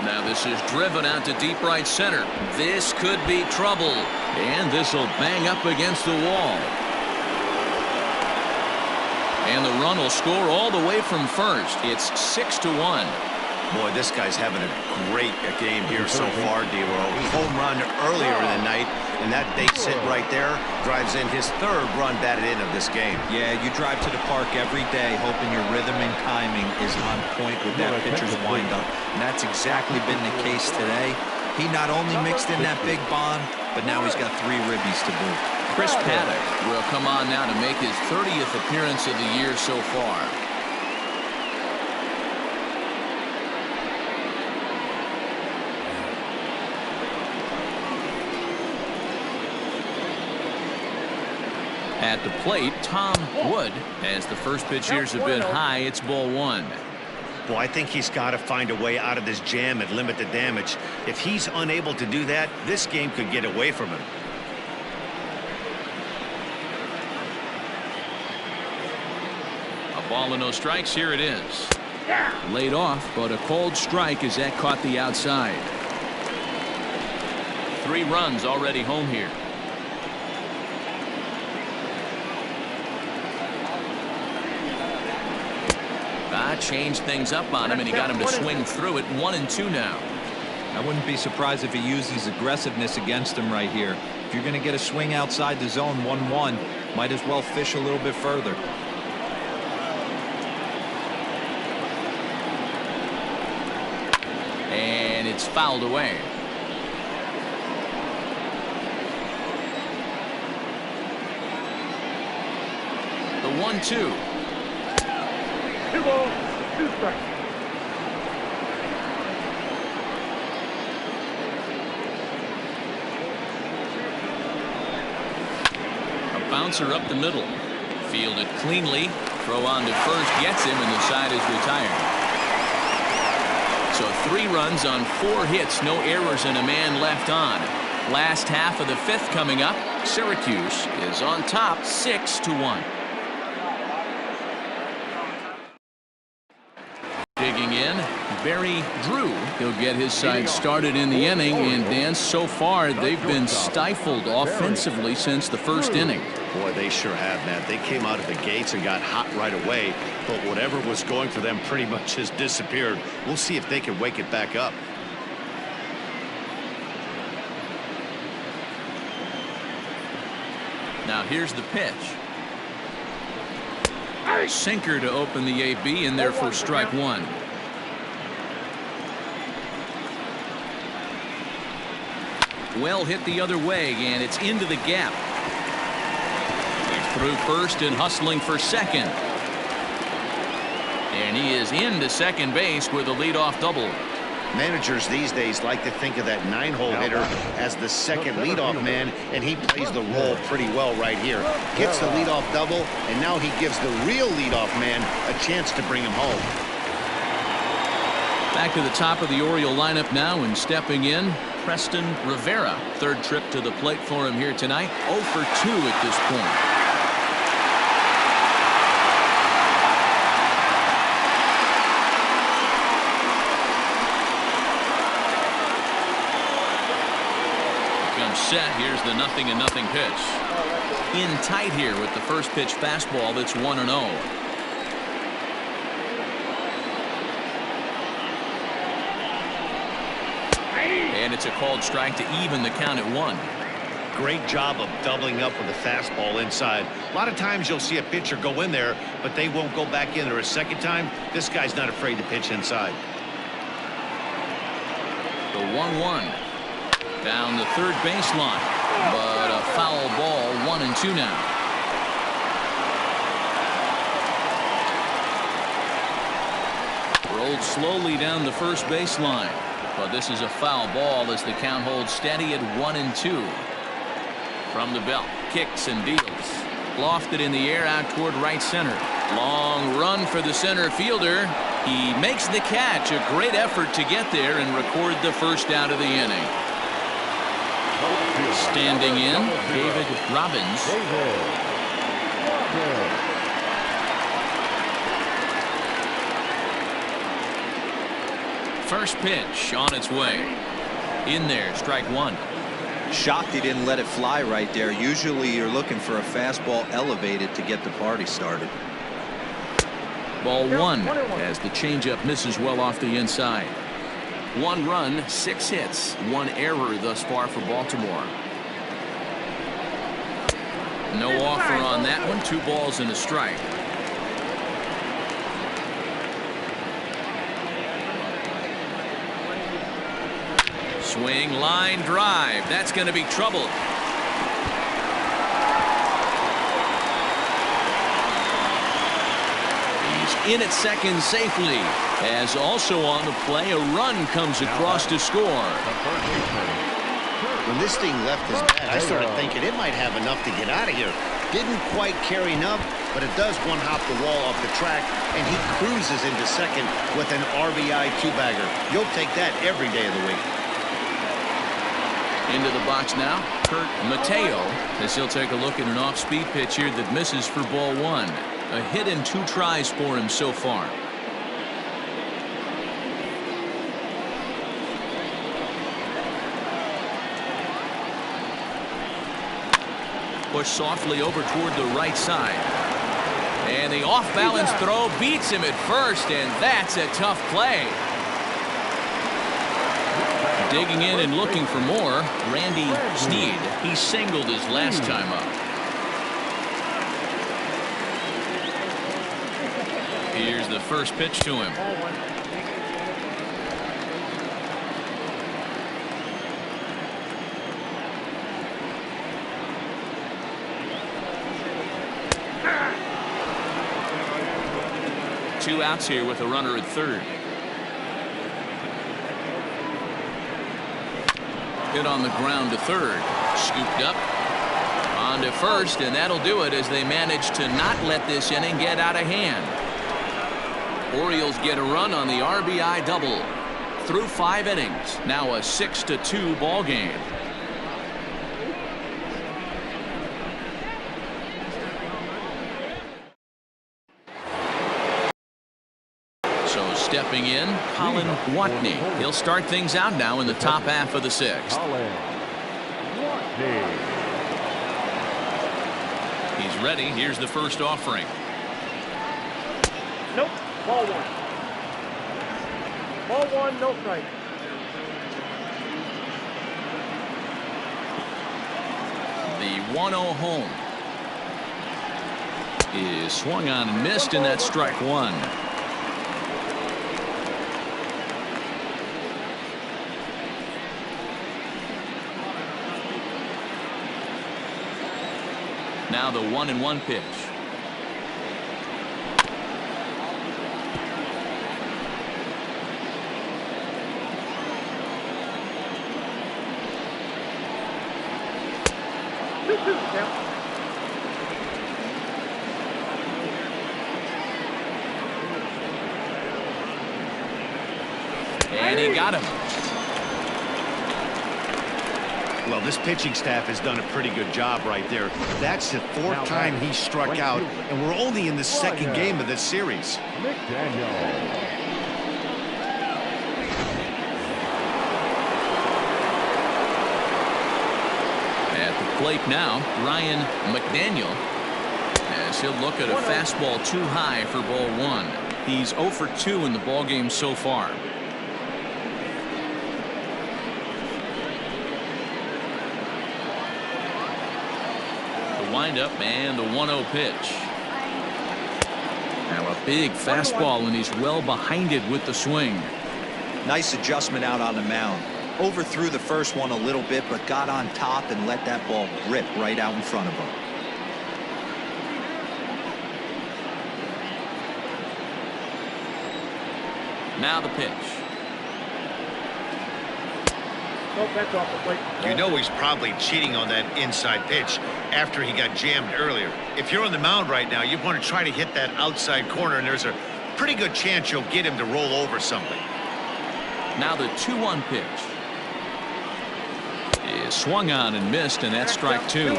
Now this is driven out to deep right center. This could be trouble, and this will bang up against the wall. And the run will score all the way from first. It's 6-1. Boy, this guy's having a great game here so far, D-Row. Home run earlier in the night, and that base hit right there drives in his 3rd run batted in of this game. Yeah, you drive to the park every day hoping your rhythm and timing is on point with that pitcher's windup, and that's exactly been the case today. He not only mixed in that big bomb, but now he's got 3 ribbies to boot. Chris Paddock will come on now to make his 30th appearance of the year so far. At the plate, Tom Wood, as the first pitch here's a bit high. It's ball 1. Well, I think he's got to find a way out of this jam and limit the damage. If he's unable to do that, this game could get away from him. A ball and no strikes. Here it is. Laid off, but a cold strike as that caught the outside. 3 runs already home here. Changed things up on him, and he got him to swing through it. 1-2 now. I wouldn't be surprised if he used his aggressiveness against him right here. If you're going to get a swing outside the zone 1-1, might as well fish a little bit further. And it's fouled away. The 1-2. 2 balls, 2 strikes. A bouncer up the middle. Fielded cleanly. Throw on to first gets him, and the side is retired. So 3 runs on 4 hits, no errors, and a man left on. Last half of the 5th coming up. Syracuse is on top 6-1. Digging in, Barry Drew. He'll get his side started in the inning, and Dan, so far they've been stifled offensively since the first inning. Boy, they sure have, Matt. They came out of the gates and got hot right away, but whatever was going for them pretty much has disappeared. We'll see if they can wake it back up. Now here's the pitch. Sinker to open the AB in there for strike one. Well hit the other way, and it's into the gap. He's through first and hustling for second. And he is into second base with a leadoff double. Managers these days like to think of that 9-hole hitter as the second leadoff man, and he plays the role pretty well right here. Gets the leadoff double, and now he gives the real leadoff man a chance to bring him home. Back to the top of the Oriole lineup now, and stepping in, Preston Rivera. Third trip to the plate for him here tonight. 0 for 2 at this point. Set. Here's the 0-0 pitch. In tight here with the first pitch fastball that's 1-0. And it's a called strike to even the count at 1. Great job of doubling up with a fastball inside. A lot of times you'll see a pitcher go in there, but they won't go back in there a second time. This guy's not afraid to pitch inside. The 1-1. Down the third baseline, but a foul ball. 1-2 now. Rolled slowly down the first baseline, but this is a foul ball as the count holds steady at 1-2. From the belt, kicks and deals. Lofted in the air out toward right center. Long run for the center fielder. He makes the catch. A great effort to get there and record the first out of the inning. Standing in, David Robbins. First pitch on its way. In there, strike one. Shocked he didn't let it fly right there. Usually you're looking for a fastball elevated to get the party started. Ball one as the changeup misses well off the inside. 1 run, 6 hits, 1 error thus far for Baltimore. No offer on that one. 2 balls and a strike. Swing, line drive. That's going to be trouble. He's in at second safely. As also on the play, a run comes across to score. When this thing left his bat, I started thinking it might have enough to get out of here. Didn't quite carry enough, but it does one-hop the wall off the track, and he cruises into second with an RBI 2-bagger. You'll take that every day of the week. Into the box now, Kurt Mateo, as he'll take a look at an off-speed pitch here that misses for ball 1. A hit in 2 tries for him so far. Push softly over toward the right side. And the off-balance throw beats him at first, and that's a tough play. Digging in and looking for more, Randy Sneed. He singled his last time up. Here's the first pitch to him. 2 outs here with a runner at third. Hit on the ground to third. Scooped up. On to first, and that'll do it as they manage to not let this inning get out of hand. Orioles get a run on the RBI double. Through 5 innings. Now a 6-2 ball game. Stepping in, Colin Watney. He'll start things out now in the top half of the 6th. He's ready. Here's the first offering. Nope. Ball 1. Ball 1, no strike. The 1-0 home. is swung on and missed, and that's strike one. Now the 1-1 pitch. And he got him. Well, this pitching staff has done a pretty good job right there. That's the fourth time he struck out, and we're only in the second game of this series. At the plate now, Ryan McDaniel, as he'll look at a fastball too high for ball one. He's 0 for 2 in the ballgame so far. Windup and the 1-0 pitch. Now a big fastball, and he's well behind it with the swing. Nice adjustment out on the mound. Overthrew the first one a little bit, but got on top and let that ball rip right out in front of him. Now the pitch. You know he's probably cheating on that inside pitch after he got jammed earlier. If you're on the mound right now, you want to try to hit that outside corner, and there's a pretty good chance you'll get him to roll over something. Now the 2-1 pitch is swung on and missed, and that's strike two.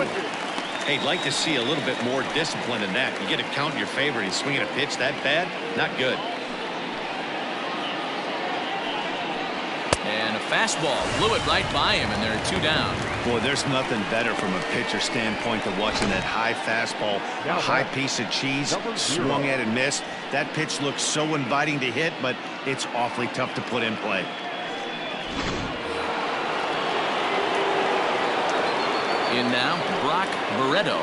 Hey, I'd like to see a little bit more discipline in that. You get a count in your favor, and he's swinging a pitch that bad? Not good. And a fastball blew it right by him, and there are 2 down. Boy, there's nothing better from a pitcher standpoint than watching that high fastball, a high piece of cheese, swung at and missed. That pitch looks so inviting to hit, but it's awfully tough to put in play. In now, Brock Barreto.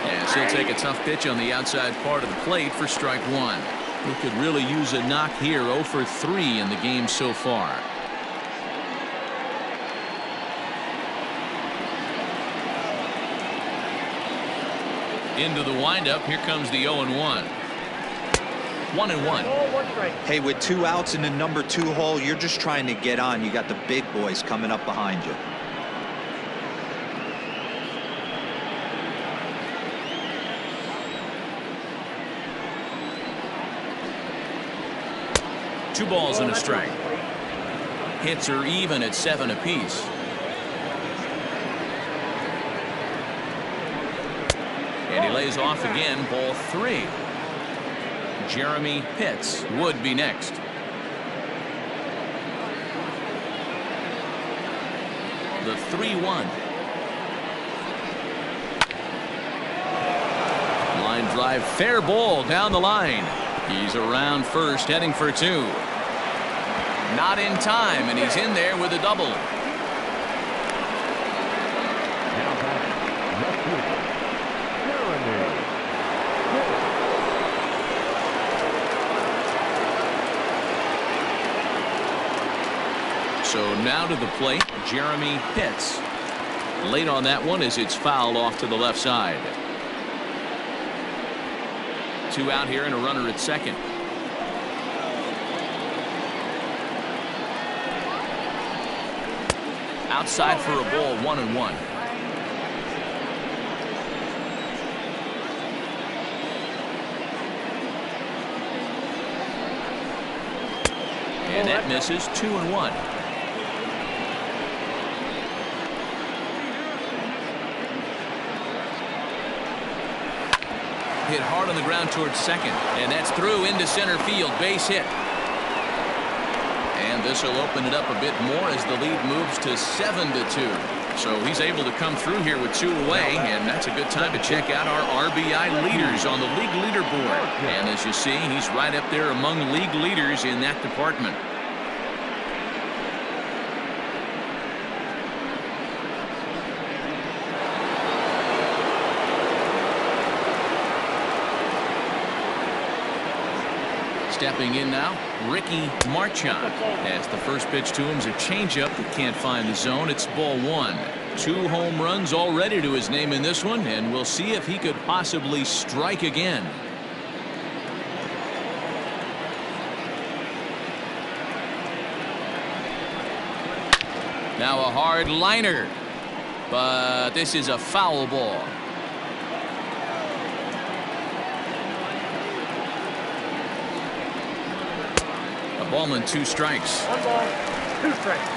As he'll take a tough pitch on the outside part of the plate for strike one. He could really use a knock here. 0 for 3 in the game so far. Into the windup. Here comes the 0-1. 1-1. Hey, with 2 outs in the number 2 hole, you're just trying to get on. You got the big boys coming up behind you. Two balls and a strike. Hits are even at 7 apiece. And he lays off again. Ball 3. Jeremy Pitts would be next. The 3-1. Line drive, fair ball down the line. He's around first, heading for 2. Not in time, and he's in there with a double. So now to the plate, Jeremy Pitts. Late on that one as it's fouled off to the left side. 2 out here and a runner at second. Outside for a ball, 1-1. And that misses. 2-1. Hit hard on the ground towards second, and that's through into center field. Base hit. And this will open it up a bit more as the lead moves to 7-2. So he's able to come through here with 2 away, and that's a good time to check out our RBI leaders on the league leaderboard. And as you see, he's right up there among league leaders in that department. Stepping in now, Ricky Marchand. As the first pitch to him is a changeup that can't find the zone. It's ball one. 2 home runs already to his name in this one, and we'll see if he could possibly strike again. Now a hard liner, but this is a foul ball. A ball and 2 strikes. 1 ball, 2 strikes.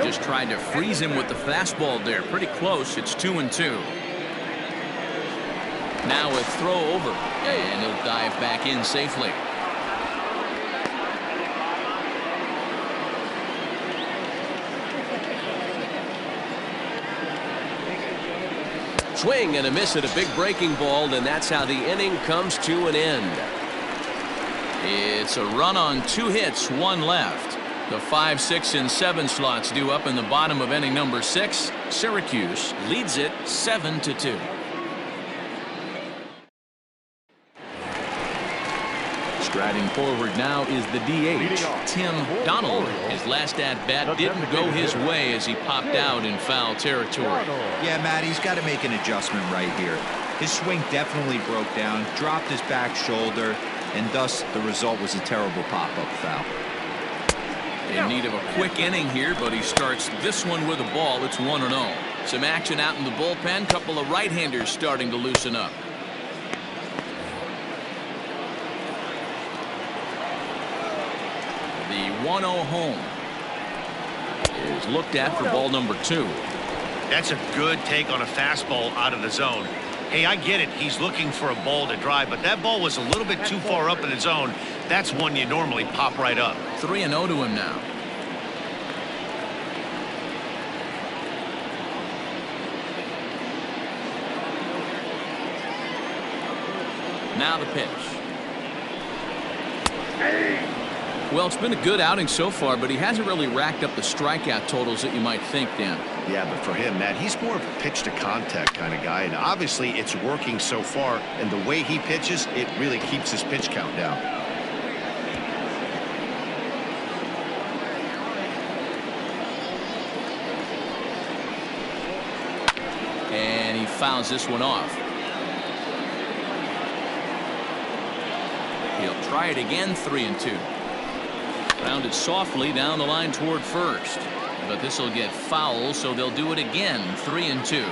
Just tried to freeze him with the fastball there. Pretty close. It's 2-2. Now a throw over, and he'll dive back in safely. Swing and a miss at a big breaking ball, and that's how the inning comes to an end. It's a run on 2 hits, 1 left. The 5, 6, and 7 slots due up in the bottom of inning number 6. Syracuse leads it 7-2. Striding forward now is the DH, Tim Donald. His last at-bat didn't go his way as he popped out in foul territory. Yeah, Matt, he's got to make an adjustment right here. His swing definitely broke down, dropped his back shoulder, and thus the result was a terrible pop-up foul. In need of a quick inning here, but he starts this one with a ball. It's 1-0. Some action out in the bullpen. Couple of right-handers starting to loosen up. The 1-0 home is looked at for ball number 2. That's a good take on a fastball out of the zone. Hey, I get it. He's looking for a ball to drive, but that ball was a little bit too far up in the zone. That's one you normally pop right up. 3-0 to him now. Now the pitch. Well, it's been a good outing so far, but he hasn't really racked up the strikeout totals that you might think, Dan. Yeah, but for him, Matt, he's more of a pitch to contact kind of guy, and obviously it's working so far, and the way he pitches, it really keeps his pitch count down. And he fouls this one off. He'll try it again, 3-2. Grounded softly down the line toward first. But this will get foul, so they'll do it again, 3-2.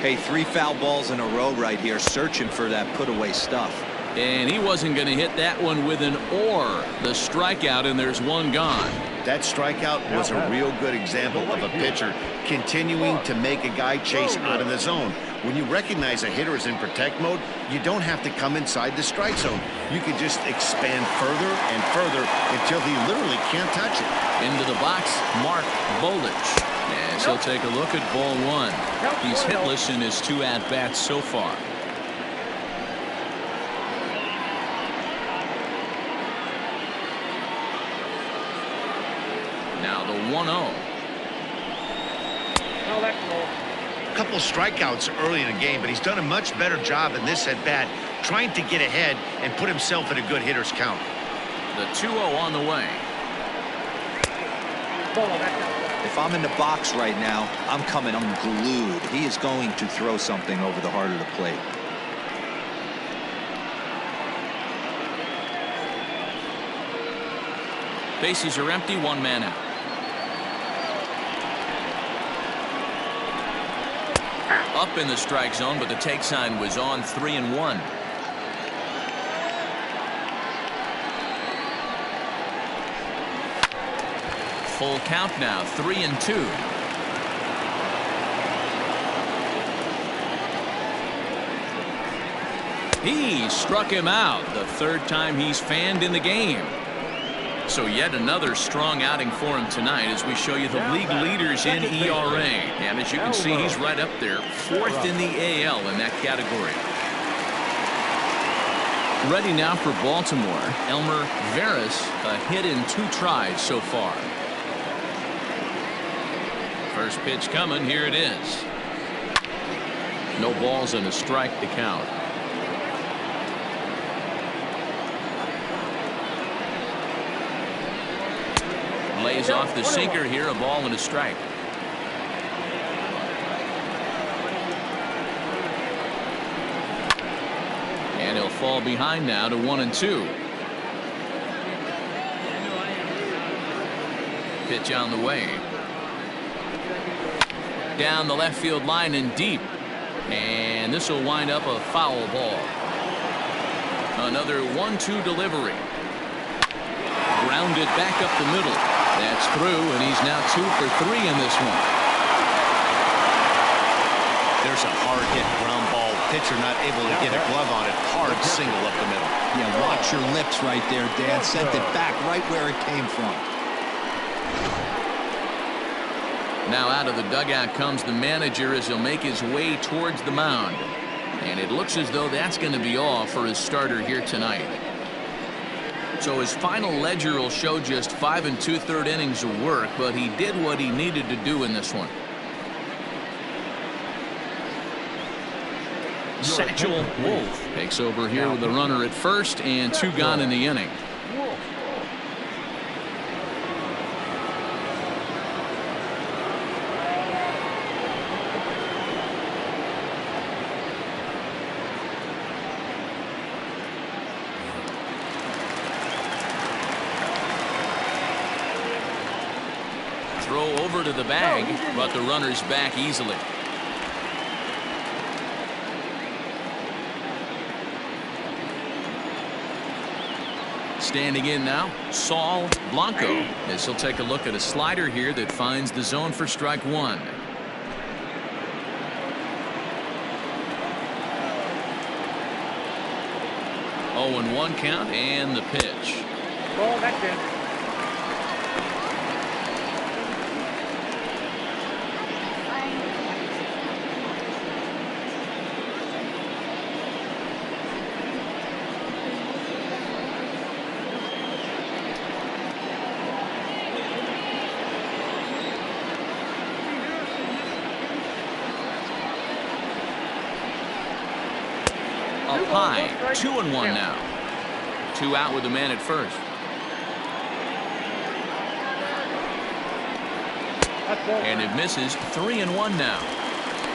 Hey, 3 foul balls in a row right here, searching for that put-away stuff. And he wasn't going to hit that one with an or. The strikeout, and there's one gone. That strikeout was a real good example of a pitcher continuing to make a guy chase out of the zone. When you recognize a hitter is in protect mode, you don't have to come inside the strike zone. You can just expand further and further until he literally can't touch it. Into the box, Mark Bolich. And he'll take a look at ball 1. He's hitless in his 2 at-bats so far. Now the 1-0. A couple strikeouts early in the game, but he's done a much better job in this at-bat trying to get ahead and put himself in a good hitter's count. The 2-0 on the way. If I'm in the box right now, I'm coming unglued. He is going to throw something over the heart of the plate. Bases are empty, 1 man out. Up in the strike zone, but the take sign was on, 3-1. Full count now, 3-2. He struck him out, the 3rd time he's fanned in the game. So yet another strong outing for him tonight as we show you the league leaders in ERA. And as you can see, he's right up there, 4th in the AL in that category. Ready now for Baltimore. Elmer Veras, a hit in 2 tries so far. First pitch coming, here it is. No balls and a strike to count. Lays off the sinker here, a ball and a strike. And he'll fall behind now to 1-2. Pitch on the way. Down the left field line and deep. And this will wind up a foul ball. Another 1-2 delivery. Grounded back up the middle. That's through, and he's now 2 for 3 in this one. There's a hard hit ground ball. Pitcher not able to get a glove on it. Hard single up the middle. Yeah, watch your lips right there, Dan. Sent it back right where it came from. Now out of the dugout comes the manager as he'll make his way towards the mound. And it looks as though that's going to be all for his starter here tonight. So his final ledger will show just 5 2/3 innings of work, but he did what he needed to do in this one. Satchel Wolf takes over here with the runner at first and 2 gone in the inning. Throw over to the bag, but the runner's back easily. Standing in now, Saul Blanco, as he'll take a look at a slider here that finds the zone for strike 1. Oh, and 1 count and the pitch. Ball, that's it. Up high, 2-1 now. 2 out with the man at first. And it misses. 3-1 now.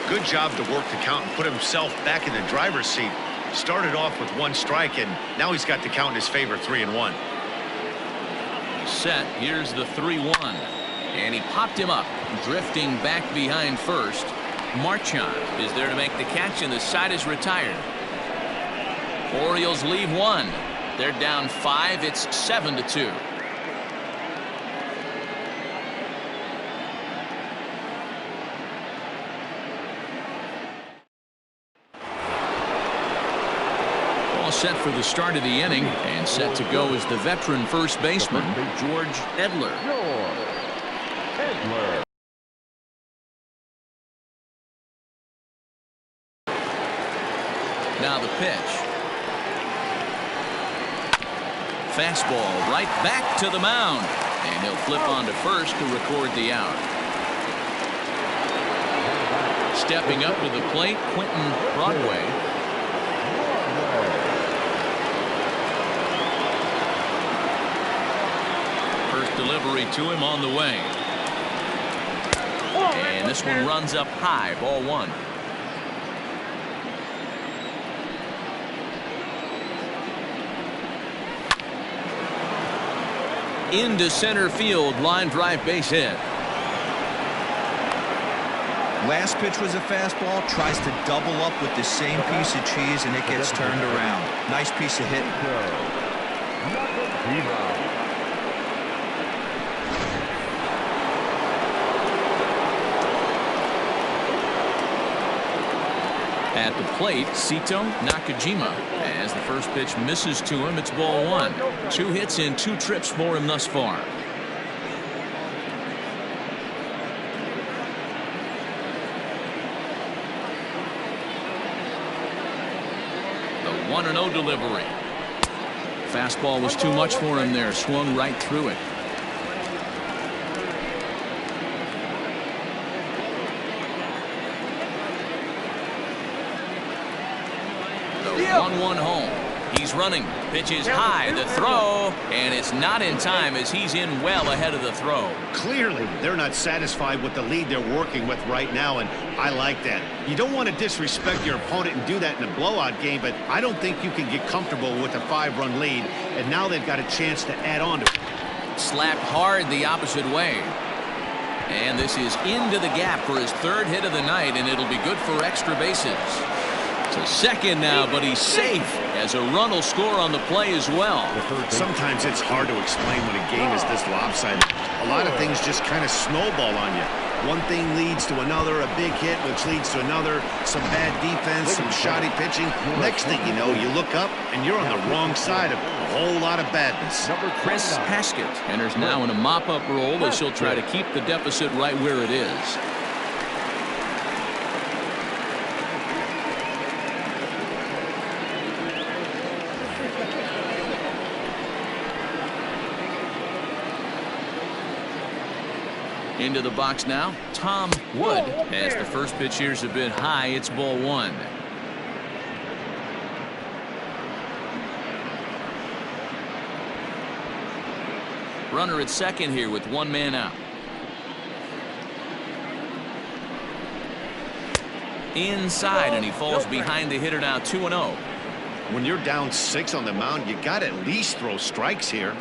Good job to work the count and put himself back in the driver's seat. Started off with 1 strike, and now he's got the count in his favor, 3-1. Set. Here's the 3-1. And he popped him up, drifting back behind first. Marchand is there to make the catch, and the side is retired. Orioles leave 1. They're down 5. It's 7-2. All set for the start of the inning, and set to go is the veteran first baseman, George Edler. Now the pitch. Fastball right back to the mound, and he'll flip on to first to record the out. Stepping up to the plate, Quentin Broadway. First delivery to him on the way. And this one runs up high, ball 1. Into center field, line drive, base hit. Last pitch was a fastball, tries to double up with the same piece of cheese, and it gets turned around. Nice piece of hitting. At the plate, Sito Nakajima. As the first pitch misses to him, it's ball 1. 2 hits in 2 trips for him thus far. The 1-0 delivery. Fastball was too much for him there. Swung right through it. on one home. He's running. Pitch is high. The throw. And it's not in time as he's in well ahead of the throw. Clearly, they're not satisfied with the lead they're working with right now, and I like that. You don't want to disrespect your opponent and do that in a blowout game, but I don't think you can get comfortable with a 5-run lead, and now they've got a chance to add on to it. Slapped hard the opposite way. And this is into the gap for his 3rd hit of the night, and it'll be good for extra bases. To second now, but he's safe as a run will score on the play as well. Sometimes it's hard to explain when a game is this lopsided. A lot of things just kind of snowball on you. One thing leads to another, a big hit, which leads to another, some bad defense, some shoddy pitching. Next thing you know, you look up and you're on the wrong side of a whole lot of badness. Chris Haskett enters now in a mop-up role as he'll try to keep the deficit right where it is. Into the box now, Tom Wood. As the first pitch here's a bit high, it's ball 1. Runner at second here with 1 man out. Inside, and he falls behind the hitter now 2-0. When you're down 6 on the mound, you got to at least throw strikes here.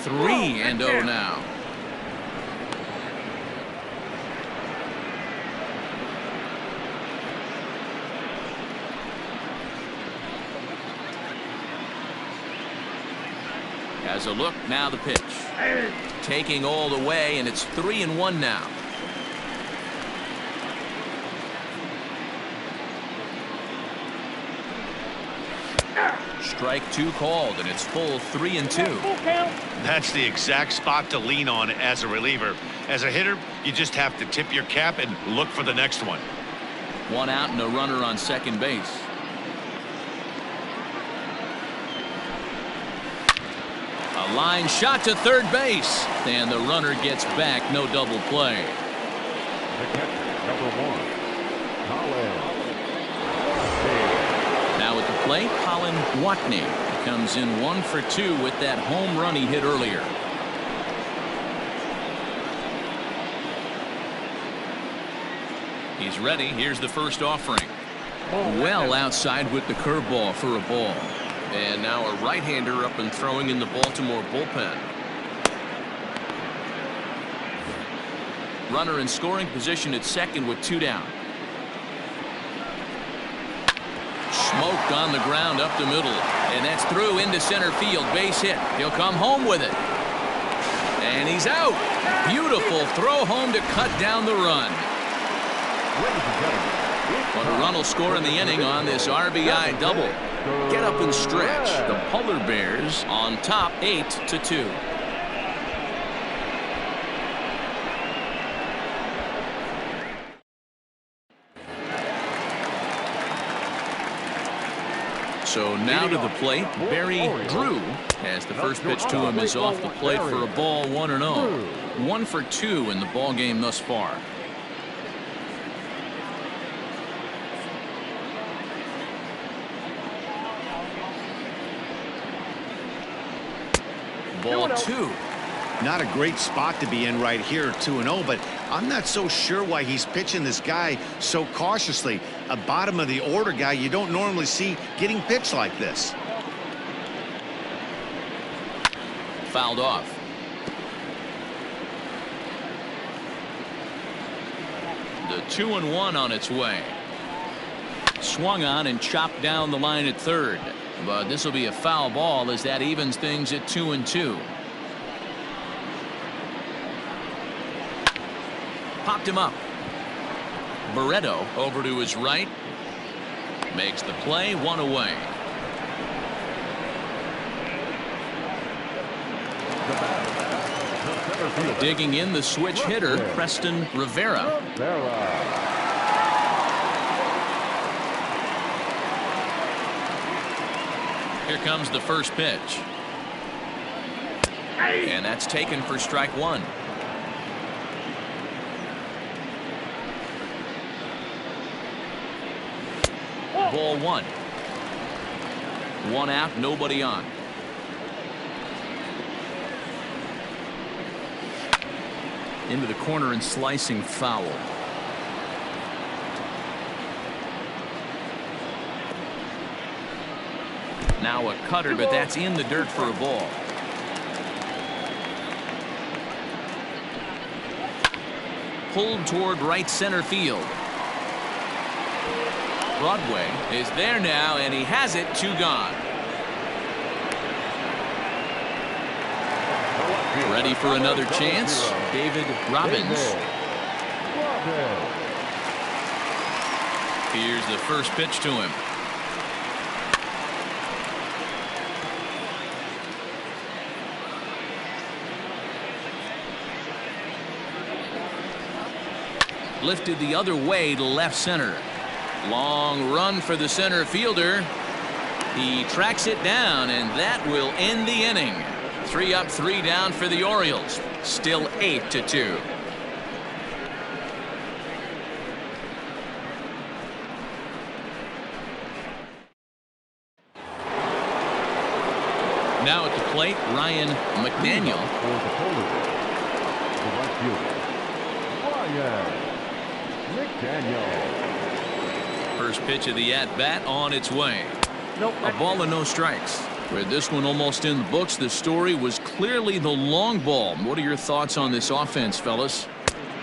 Three and 0 now. Has a look, now the pitch. Taking all the way, and it's 3-1 now. Strike 2 called, and it's full 3-2. That's the exact spot to lean on as a reliever. As a hitter, you just have to tip your cap and look for the next one. 1 out and a runner on second base. A line shot to third base, and the runner gets back. No double play. The catcher, number 1, Colin. Now at the plate, Colin Watney comes in 1 for 2 with that home run he hit earlier. He's ready. Here's the first offering. Well outside with the curveball for a ball. And now a right-hander up and throwing in the Baltimore bullpen. Runner in scoring position at second with 2 down. Smoked on the ground up the middle, and that's through into center field. Base hit. He'll come home with it, and he's out. Beautiful throw home to cut down the run. But a run will score in the inning on this RBI double. Get up and stretch. The Polar Bears on top 8-2. So now to the plate, Barry Drew, as the first pitch to him is off the plate for a ball 1-0. 1 for 2 in the ball game thus far. Ball 2. Not a great spot to be in right here, 2-0, but I'm not so sure why he's pitching this guy so cautiously. A bottom of the order guy you don't normally see getting pitched like this. Fouled off. The 2-1 on its way. Swung on and chopped down the line at third. But this will be a foul ball as that evens things at 2-2. Popped him up. Barreto over to his right. Makes the play, 1 away. Digging in the switch hitter, Preston Rivera. Here comes the first pitch. And that's taken for strike one. Ball one. One out, nobody on. Into the corner and slicing foul. Now a cutter, but that's in the dirt for a ball. Pulled toward right center field. Broadway is there now, and he has it. Two gone. Ready for another chance. David Robbins. Here's the first pitch to him. Lifted the other way to left center. Long run for the center fielder. He tracks it down, and that will end the inning. 3 up, 3 down for the Orioles. Still 8-2. Now at the plate, Ryan McDaniel. First pitch of the at-bat on its way. A ball and no strikes. With this one almost in the books, the story was clearly the long ball. What are your thoughts on this offense, fellas?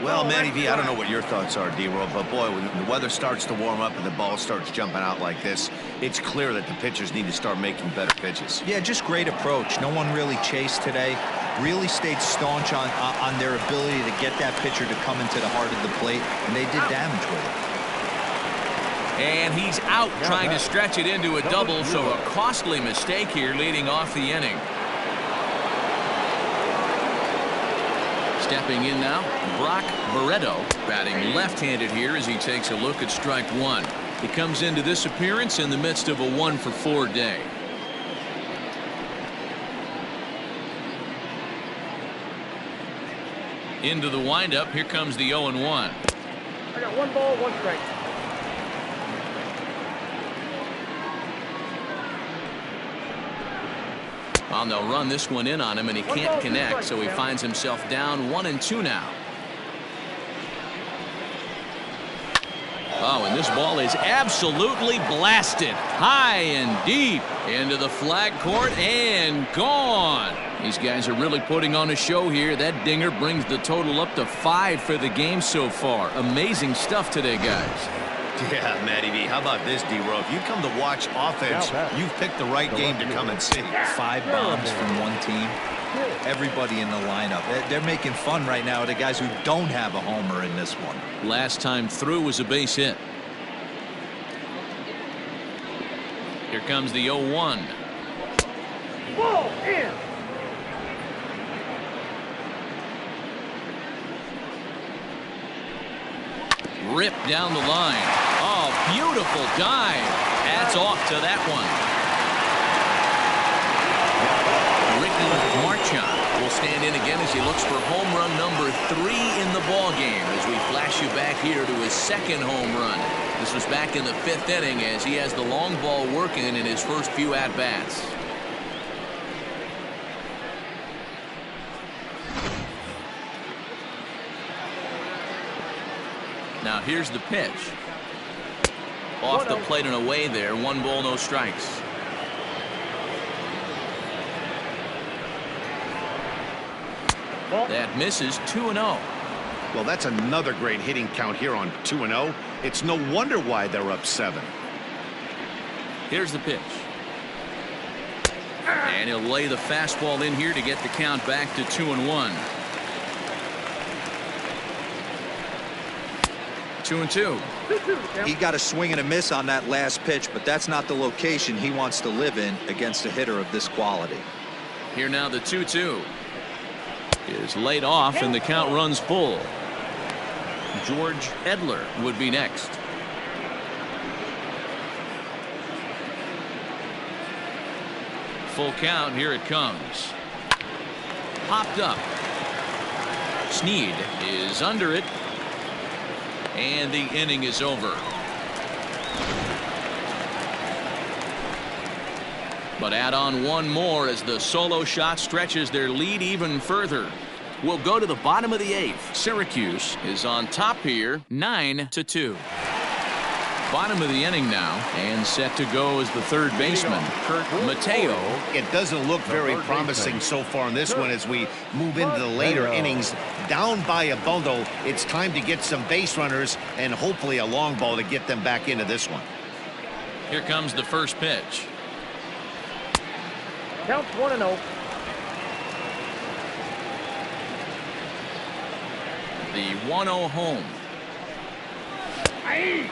Well, Matty V, I don't know what your thoughts are, D-Roll, but boy, when the weather starts to warm up and the ball starts jumping out like this, it's clear that the pitchers need to start making better pitches. Yeah, just great approach. No one really chased today. Really stayed staunch on their ability to get that pitcher to come into the heart of the plate, and they did damage with it. And he's out trying to stretch it into a double, so a costly mistake here leading off the inning. Stepping in now, Brock Barreto, batting left-handed here as he takes a look at strike one. He comes into this appearance in the midst of a 1-for-4 day. Into the windup, here comes the 0-1. I got 1 ball, 1 strike. Well, they'll run this one in on him, and he can't connect, so he finds himself down 1-2 now. Oh, and this ball is absolutely blasted. High and deep into the flag court and gone. These guys are really putting on a show here. That dinger brings the total up to 5 for the game so far. Amazing stuff today, guys. Yeah, Matty V, how about this, D-Roll? If you come to watch offense, you've picked the right game to come and see. 5 bombs from one team. Everybody in the lineup. They're making fun right now of the guys who don't have a homer in this one. Last time through was a base hit. Here comes the 0-1. Ball in. Ripped down the line. Oh, beautiful dive. Hats off to that one. Ricky Marchand will stand in again as he looks for home run number 3 in the ball game as we flash you back here to his 2nd home run. This was back in the 5th inning as he has the long ball working in his first few at-bats. Now here's the pitch. Off the plate and away there. 1 ball, no strikes. That misses. 2-0. Well, that's another great hitting count here on 2-0. It's no wonder why they're up 7. Here's the pitch. And he'll lay the fastball in here to get the count back to 2-1. 2-2. He got a swing and a miss on that last pitch, but that's not the location he wants to live in against a hitter of this quality. Here now the 2-2 is laid off and the count runs full. George Edler would be next. Full count. Here it comes. popped up. Sneed is under it. And the inning is over. But add on one more as the solo shot stretches their lead even further. We'll go to the bottom of the 8th. Syracuse is on top here, 9-2. Bottom of the inning now, and set to go as the third baseman, Kurt Mateo. It doesn't look very promising so far in this one as we move into the later innings. Down by a bundle, it's time to get some base runners and hopefully a long ball to get them back into this one. Here comes the first pitch. Counts 1-0. The 1-0 home. Aye.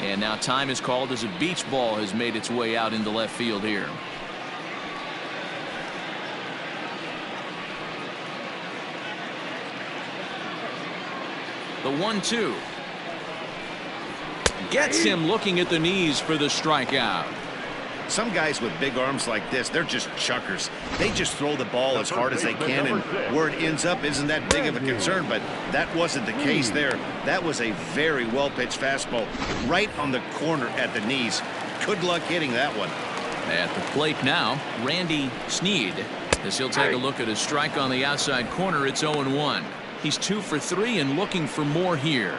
And now time is called as a beach ball has made its way out into left field here. The 1-2. Gets him looking at the knees for the strikeout. Some guys with big arms like this, they're just chuckers. They just throw the ball as hard as they can, and where it ends up isn't that big of a concern, but that wasn't the case there. That was a very well-pitched fastball right on the corner at the knees. Good luck hitting that one. At the plate now, Randy Sneed, as he'll take a look at a strike on the outside corner. It's 0-1. He's 2 for 3 and looking for more here.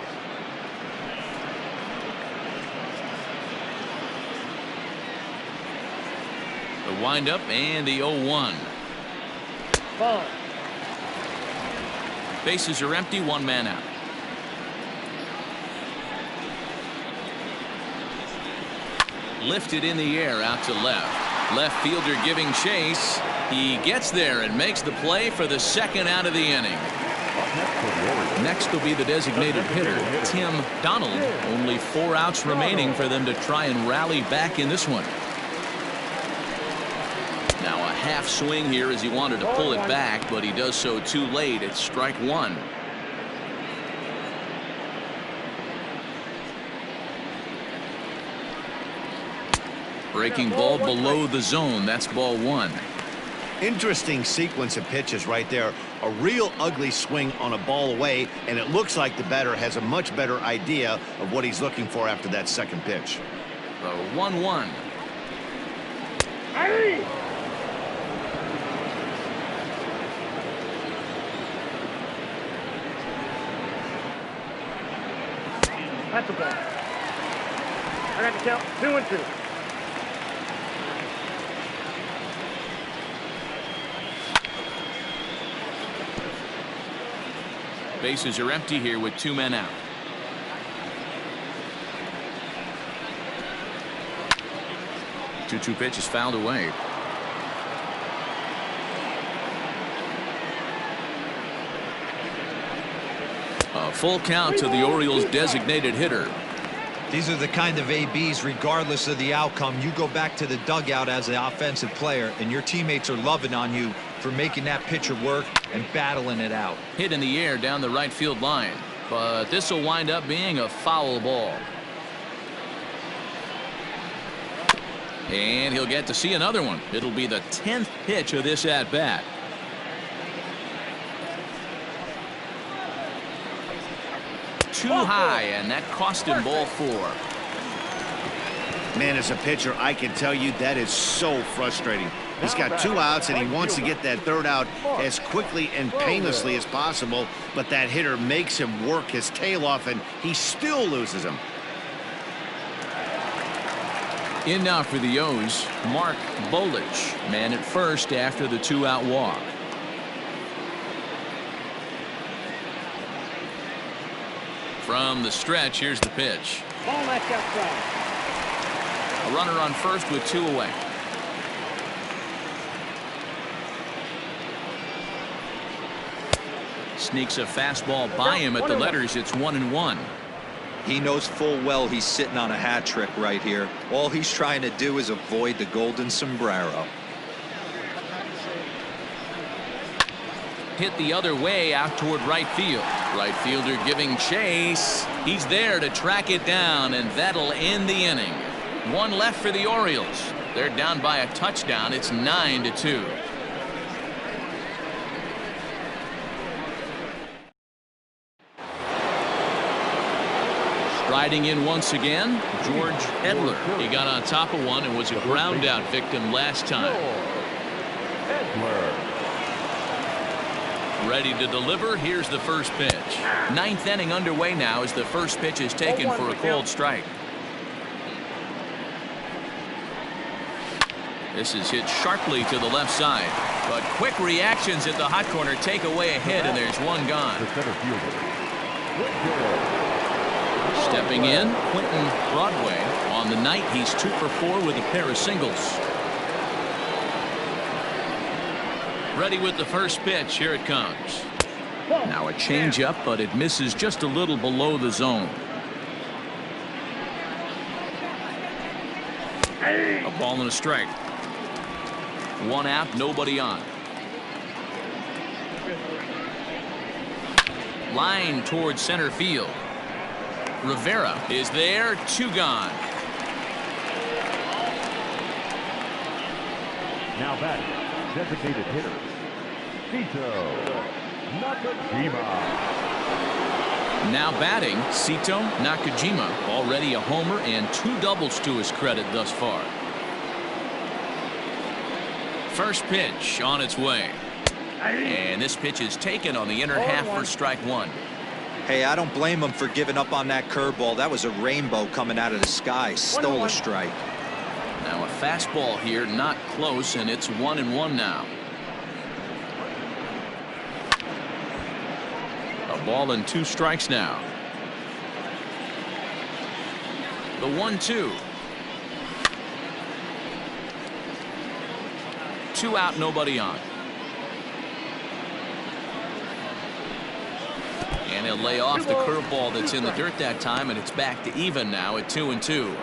The windup and the 0-1. Ball. Bases are empty, 1 man out. Lifted in the air out to left. Left fielder giving chase. He gets there and makes the play for the second out of the inning. Next will be the designated hitter, Tim Donald. Only 4 outs remaining for them to try and rally back in this one. Now a half swing here as he wanted to pull it back, but he does so too late. It's strike 1. Breaking ball below the zone. That's ball 1. Interesting sequence of pitches right there. A real ugly swing on a ball away, and it looks like the batter has a much better idea of what he's looking for after that second pitch. The 1-1. Aye. That's a ball. I got to count 2-2. Bases are empty here with 2 men out. The 2-2 pitch is fouled away. A full count to the Orioles designated hitter. These are the kind of ABs, regardless of the outcome, you go back to the dugout as the offensive player, and your teammates are loving on you for making that pitcher work and battling it out. Hit in the air down the right field line, but this will wind up being a foul ball. And he'll get to see another one. It'll be the 10th pitch of this at-bat. Too high, and that cost him ball 4. Man, as a pitcher, I can tell you that is so frustrating. He's got 2 outs, and he wants to get that 3rd out as quickly and painlessly as possible, but that hitter makes him work his tail off, and he still loses him. In now for the O's, Mark Bolich, man at first after the 2-out walk. From the stretch, here's the pitch. Ball match outside. A runner on first with 2 away. Sneaks a fastball by him at the letters. It's 1-1. He knows full well he's sitting on a hat trick right here. All he's trying to do is avoid the golden sombrero. hit the other way out toward right field. Right fielder giving chase. He's there to track it down, and that'll end the inning. One left for the Orioles. They're down by a touchdown. It's 9-2. Riding in once again, George Edler. He got on top of one and was a ground out victim last time. Ready to deliver. Here's the first pitch. Ninth inning underway now as the first pitch is taken for a cold strike. This is hit sharply to the left side, but quick reactions at the hot corner take away a hit, and there's one gone. Stepping in, Quentin Broadway. On the night, he's 2 for 4 with a pair of singles. Ready with the first pitch. Here it comes. Now a changeup, but it misses just a little below the zone. A ball and a strike. One out, nobody on. Line towards center field. Rivera is there, 2 gone. Now batting, designated hitter, Sito Nakajima. Now batting, Sito Nakajima. Already a homer and 2 doubles to his credit thus far. First pitch on its way. And this pitch is taken on the inner half for strike 1. Hey, I don't blame him for giving up on that curveball. That was a rainbow coming out of the sky. Stole a strike. Now a fastball here, not close, and it's 1-1 now. A ball and 2 strikes now. The 1-2. 2 out, nobody on. And he'll lay off the curveball that's in the dirt that time, and it's back to even now at 2-2.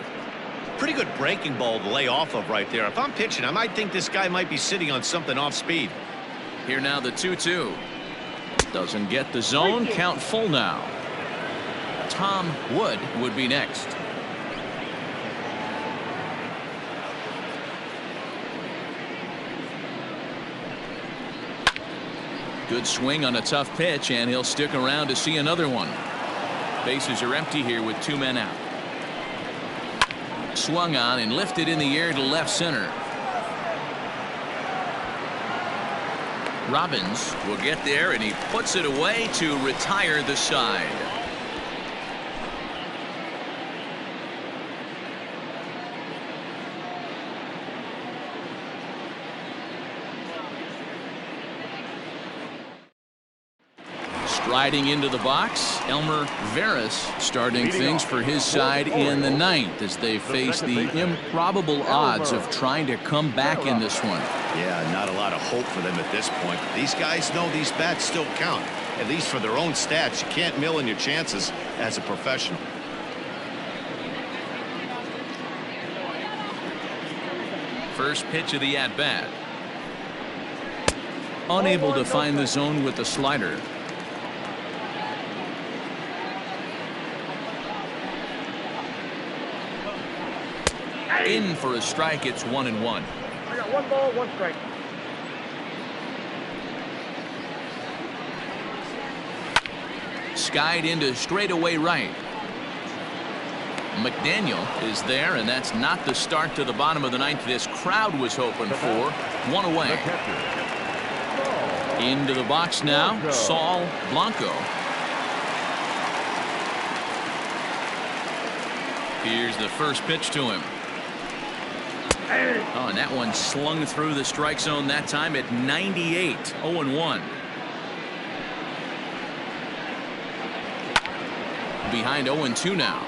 Pretty good breaking ball to lay off of right there. If I'm pitching, I might think this guy might be sitting on something off speed. Here now the 2-2. Doesn't get the zone. Count full now. Tom Wood would be next. Good swing on a tough pitch, and he'll stick around to see another one. Bases are empty here with 2 men out. Swung on and lifted in the air to left center. Robbins will get there, and he puts it away to retire the side. Striding into the box, Elmer Veras starting things for his side in the 9th as they face the improbable odds of trying to come back in this one. Yeah, not a lot of hope for them at this point. These guys know these bats still count, at least for their own stats. You can't mill in your chances as a professional. First pitch of the at-bat. Unable to find the zone with the slider. In for a strike. It's 1-1. I got 1 ball, 1 strike. Skied into straightaway right. McDaniel is there, and that's not the start to the bottom of the 9th this crowd was hoping for. 1 away. Into the box now, Saul Blanco. Here's the first pitch to him. Oh, and that one slung through the strike zone that time at 98. 0-1. Behind 0-2 now.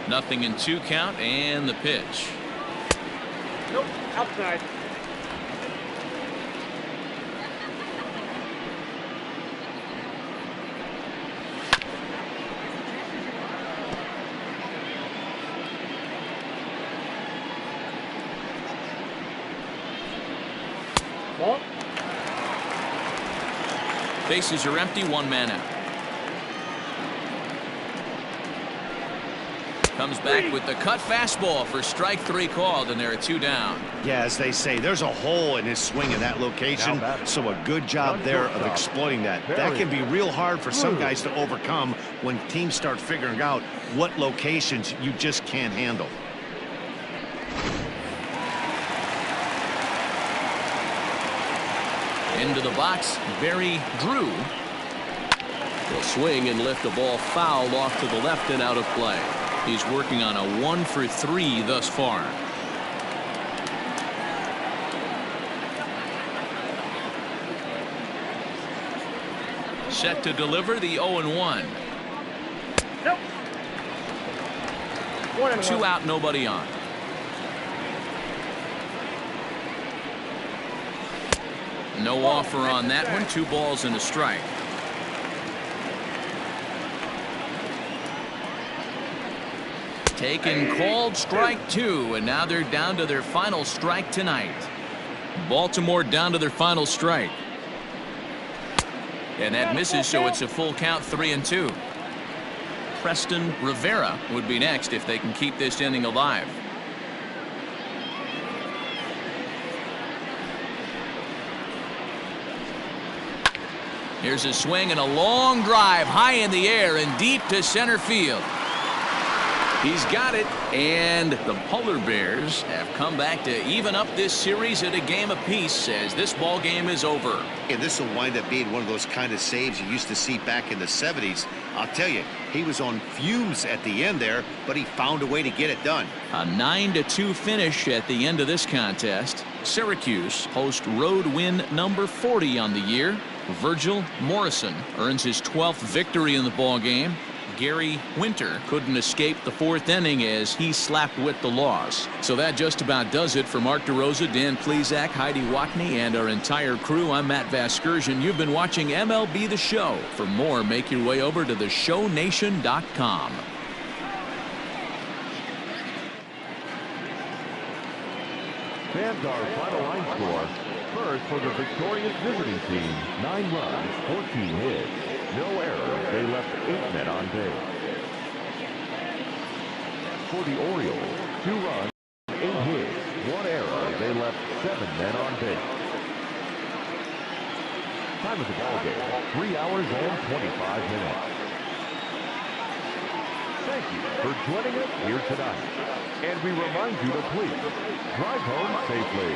Nothing in 2 count, and the pitch. Nope, outside. Ball. Bases are empty, one man out. Comes back with the cut fastball for strike 3 called, and there are 2 down. Yeah, as they say, there's a hole in his swing in that location, so a good job there of exploiting that. That can be real hard for some guys to overcome when teams start figuring out what locations you just can't handle. Into the box, Barry Drew. He'll swing and lift a ball foul off to the left and out of play. He's working on a 1 for 3 thus far. Set to deliver the 0-1. Nope. 1-1. 2 out, nobody on. No offer on that one. 2 balls and a strike. Taken, called, strike 2, and now they're down to their final strike tonight. Baltimore down to their final strike. And that misses, so it's a full count, 3-2. Preston Rivera would be next if they can keep this inning alive. Here's a swing and a long drive high in the air and deep to center field. He's got it, and the Polar Bears have come back to even up this series at a game apiece as this ball game is over. And this will wind up being one of those kind of saves you used to see back in the 70s. I'll tell you, he was on fumes at the end there, but he found a way to get it done. A 9-2 finish at the end of this contest. Syracuse post road win number 40 on the year. Virgil Morrison earns his 12th victory in the ball game. Gary Winter couldn't escape the 4th inning as he slapped with the loss. So that just about does it for Mark DeRosa, Dan Plesac, Heidi Watney, and our entire crew. I'm Matt Vasgersian. You've been watching MLB The Show. For more, make your way over to theshownation.com. Fans, our final line score. First for the victorious visiting team, 9 runs, 14 hits. No errors. They left 8 men on base. For the Orioles, 2 runs, 8 hits, 1 error. They left 7 men on base. Time of the ball game, 3 hours and 25 minutes. Thank you for joining us here tonight. And we remind you to please drive home safely.